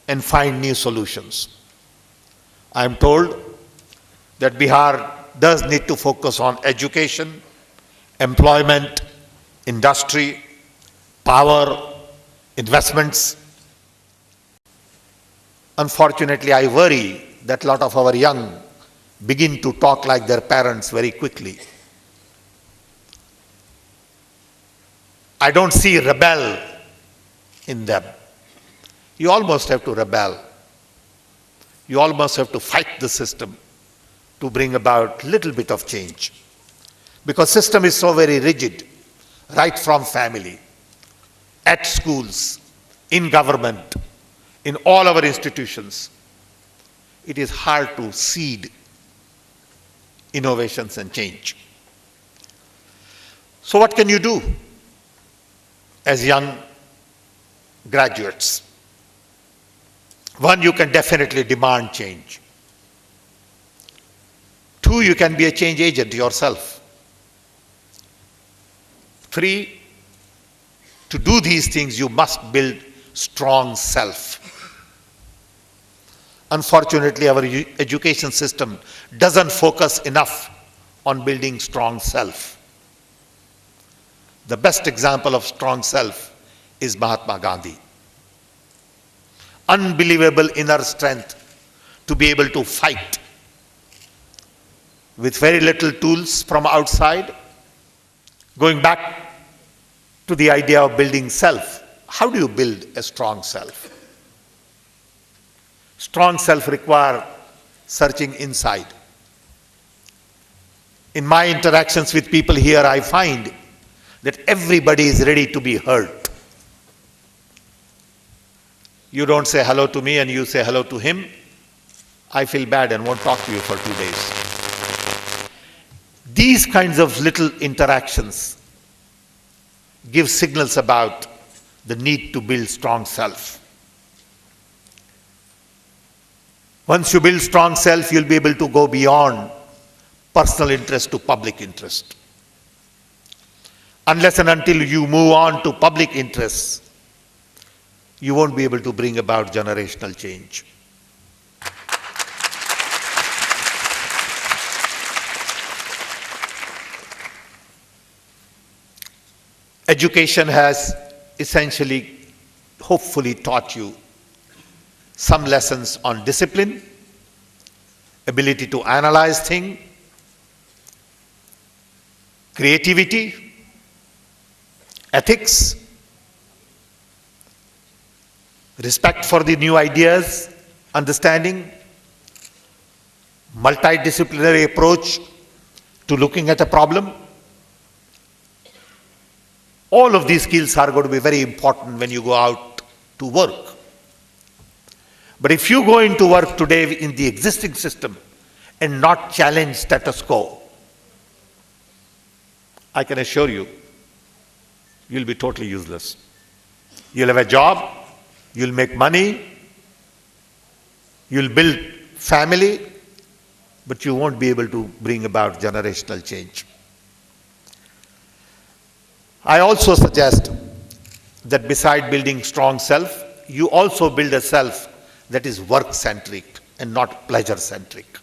and find new solutions. I am told that Bihar does need to focus on education, employment, industry, power, investments. Unfortunately, I worry that a lot of our young begin to talk like their parents very quickly. I don't see rebel in them. You almost have to rebel. You almost have to fight the system to bring about little bit of change. Because system is so very rigid, right from family, at schools, in government, in all our institutions. It is hard to seed innovations and change. So what can you do as young graduates? One, you can definitely demand change. Two, you can be a change agent yourself. Three, to do these things, you must build strong self. Unfortunately, our education system doesn't focus enough on building strong self. The best example of strong self is Mahatma Gandhi. Unbelievable inner strength to be able to fight with very little tools from outside. Going back to the idea of building self. How do you build a strong self? Strong self requires searching inside. In my interactions with people here, I find that everybody is ready to be heard. You don't say hello to me and you say hello to him, I feel bad and won't talk to you for 2 days. These kinds of little interactions give signals about the need to build strong self. Once you build strong self, you'll be able to go beyond personal interest to public interest. Unless and until you move on to public interests, you won't be able to bring about generational change. Education has essentially, hopefully, taught you some lessons on discipline, ability to analyze things, creativity, ethics, respect for the new ideas, understanding, multidisciplinary approach to looking at a problem. All of these skills are going to be very important when you go out to work. But if you go into work today in the existing system and not challenge status quo, I can assure you, you'll be totally useless. You'll have a job, you'll make money, you'll build family, but you won't be able to bring about generational change. I also suggest that beside building strong self, you also build a self that is work-centric and not pleasure-centric.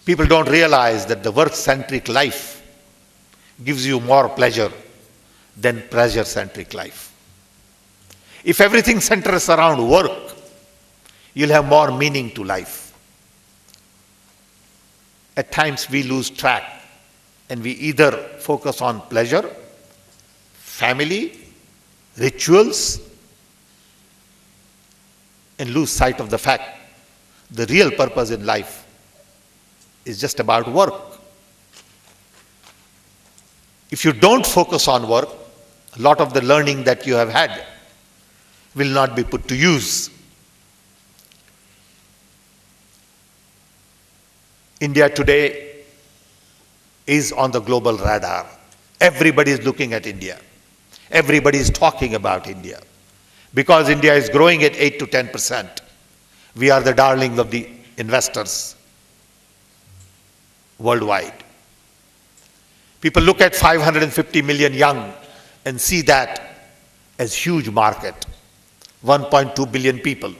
People don't realize that the work-centric life gives you more pleasure than pleasure-centric life. If everything centers around work, you'll have more meaning to life. At times we lose track and we either focus on pleasure, family, rituals, and lose sight of the fact the real purpose in life is just about work. If you don't focus on work, a lot of the learning that you have had will not be put to use. India today is on the global radar. Everybody is looking at India. Everybody is talking about India. Because India is growing at 8 to 10%, we are the darling of the investors worldwide. People look at 550 million young and see that as huge market, 1.2 billion people.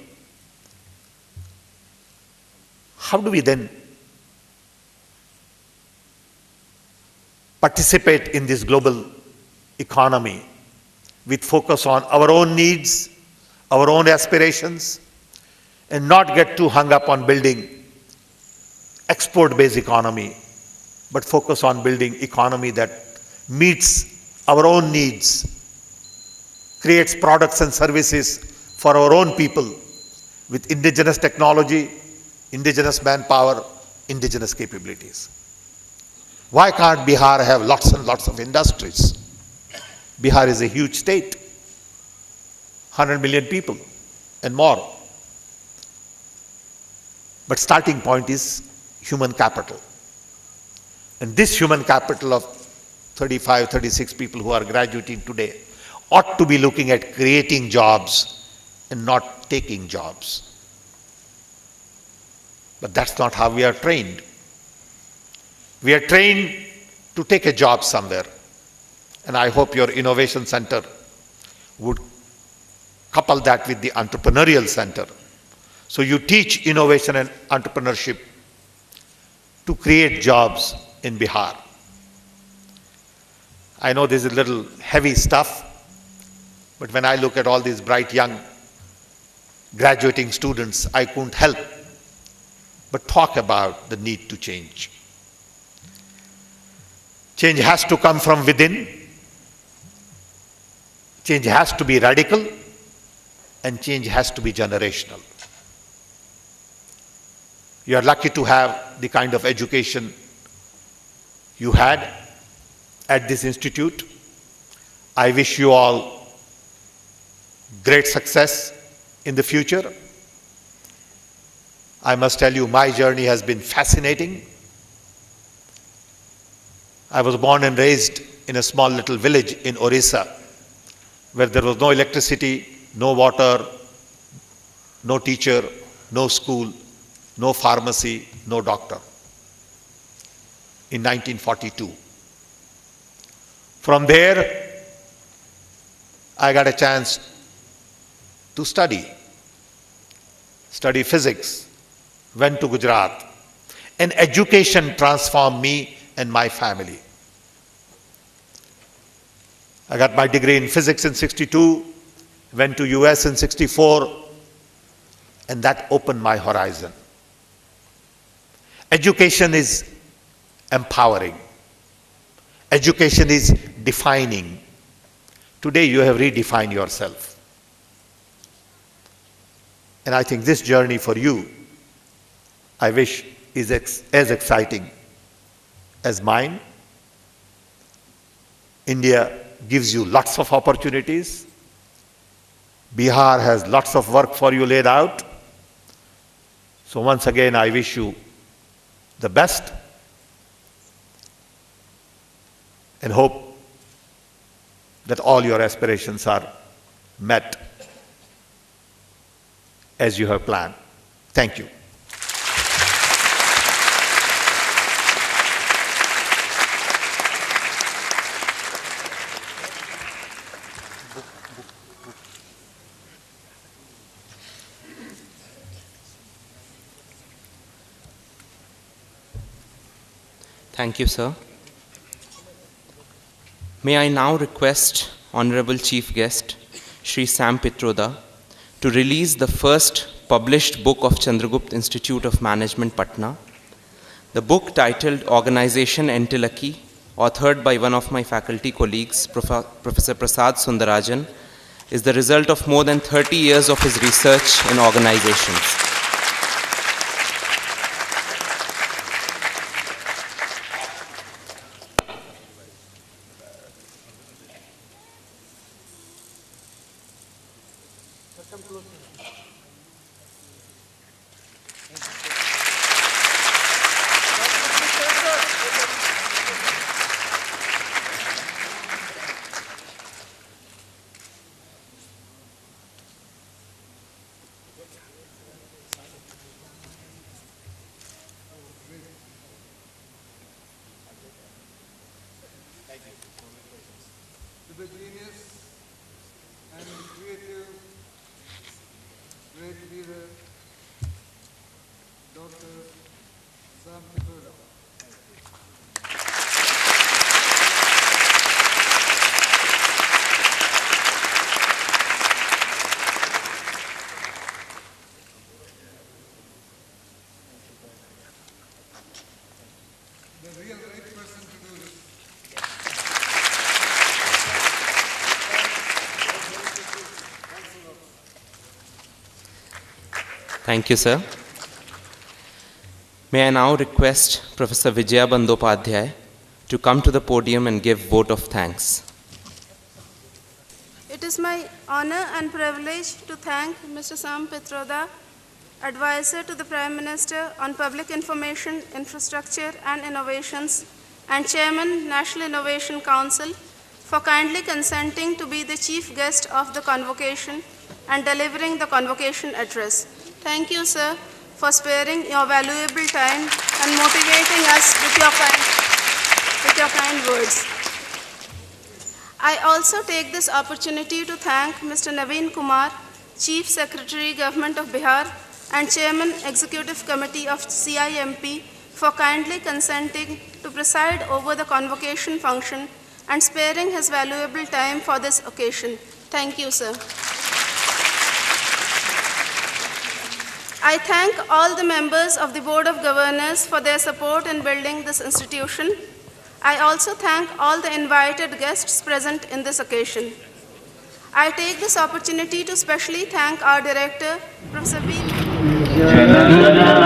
How do we then participate in this global economy with focus on our own needs, our own aspirations, and not get too hung up on building export-based economy, but focus on building economy that meets our own needs, creates products and services for our own people with indigenous technology, indigenous manpower, indigenous capabilities. Why can't Bihar have lots and lots of industries? Bihar is a huge state, 100 million people and more. But starting point is human capital. And this human capital of 35, 36 people who are graduating today ought to be looking at creating jobs and not taking jobs. But that's not how we are trained. We are trained to take a job somewhere. And I hope your innovation center would couple that with the entrepreneurial center. So you teach innovation and entrepreneurship to create jobs in Bihar. I know this is a little heavy stuff, but when I look at all these bright young graduating students, I couldn't help but talk about the need to change. Change has to come from within. Change has to be radical, and change has to be generational. You are lucky to have the kind of education you had at this institute. I wish you all great success in the future. I must tell you, my journey has been fascinating. I was born and raised in a small little village in Orissa, where there was no electricity, no water, no teacher, no school, no pharmacy, no doctor, in 1942. From there, I got a chance to study physics, went to Gujarat, and education transformed me and my family. I got my degree in physics in 62, went to US in 64, and that opened my horizon. Education is empowering. Education is defining. Today you have redefined yourself. And I think this journey for you, I wish, is as exciting as mine. India gives you lots of opportunities. Bihar has lots of work for you laid out. So once again, I wish you the best and hope that all your aspirations are met as you have planned. Thank you. Thank you, sir. May I now request Honorable Chief Guest, Shri CIMP Pitroda, to release the first published book of Chandragupta Institute of Management, Patna. The book, titled Organization Entilaki, authored by one of my faculty colleagues, Professor Prasad Sundarajan, is the result of more than 30 years of his research in organizations. To the genius and creative, great leader, Dr. Sam Pitroda. The real right person to do this. Thank you, sir. May I now request Professor Vijaya Bandopadhyay to come to the podium and give vote of thanks. It is my honor and privilege to thank Mr. Sam Pitroda, Advisor to the Prime Minister on Public Information, Infrastructure and Innovations, and Chairman, National Innovation Council, for kindly consenting to be the chief guest of the convocation and delivering the convocation address. Thank you, sir, for sparing your valuable time and motivating us with your kind words. I also take this opportunity to thank Mr. Naveen Kumar, Chief Secretary, Government of Bihar, and Chairman, Executive Committee of CIMP, for kindly consenting to preside over the convocation function and sparing his valuable time for this occasion. Thank you, sir. I thank all the members of the Board of Governors for their support in building this institution. I also thank all the invited guests present in this occasion. I take this opportunity to specially thank our director, Professor V.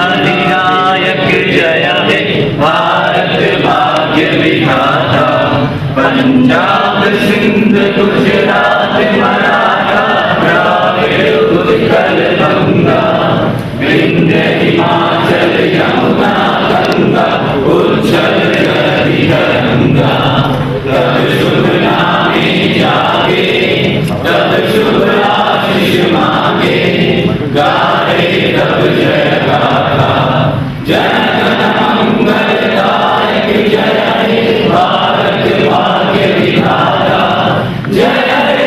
जननायक जय हे भारत भाग्य विधाता पंजाब सिंध गुजरात मराठा द्राविड़ उत्कल गंगा विंध्य हिमाचल यमुना गंगा उज्जल जगति गंगा तब शुभ नामे जागे तब शुभ आशीष मांगे गाए तब जय गाथा जन गण मंगलदायक जय हे भारत भाग्य विधाता जय हे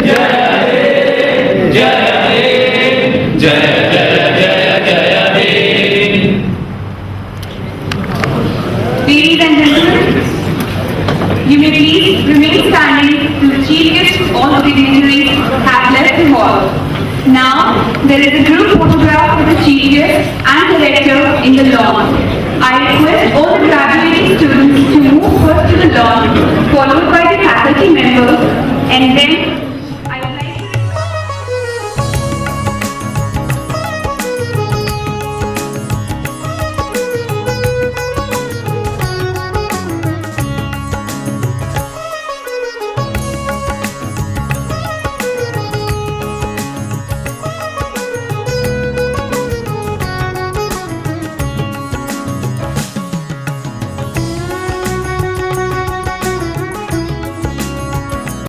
जय हे जय हे जय जय जय जय हे। Ladies and gentlemen, you may please remain standing till the chief guest all of the dignitaries have left the hall. Now, there is a group photograph with the chief guest and director in the lawn.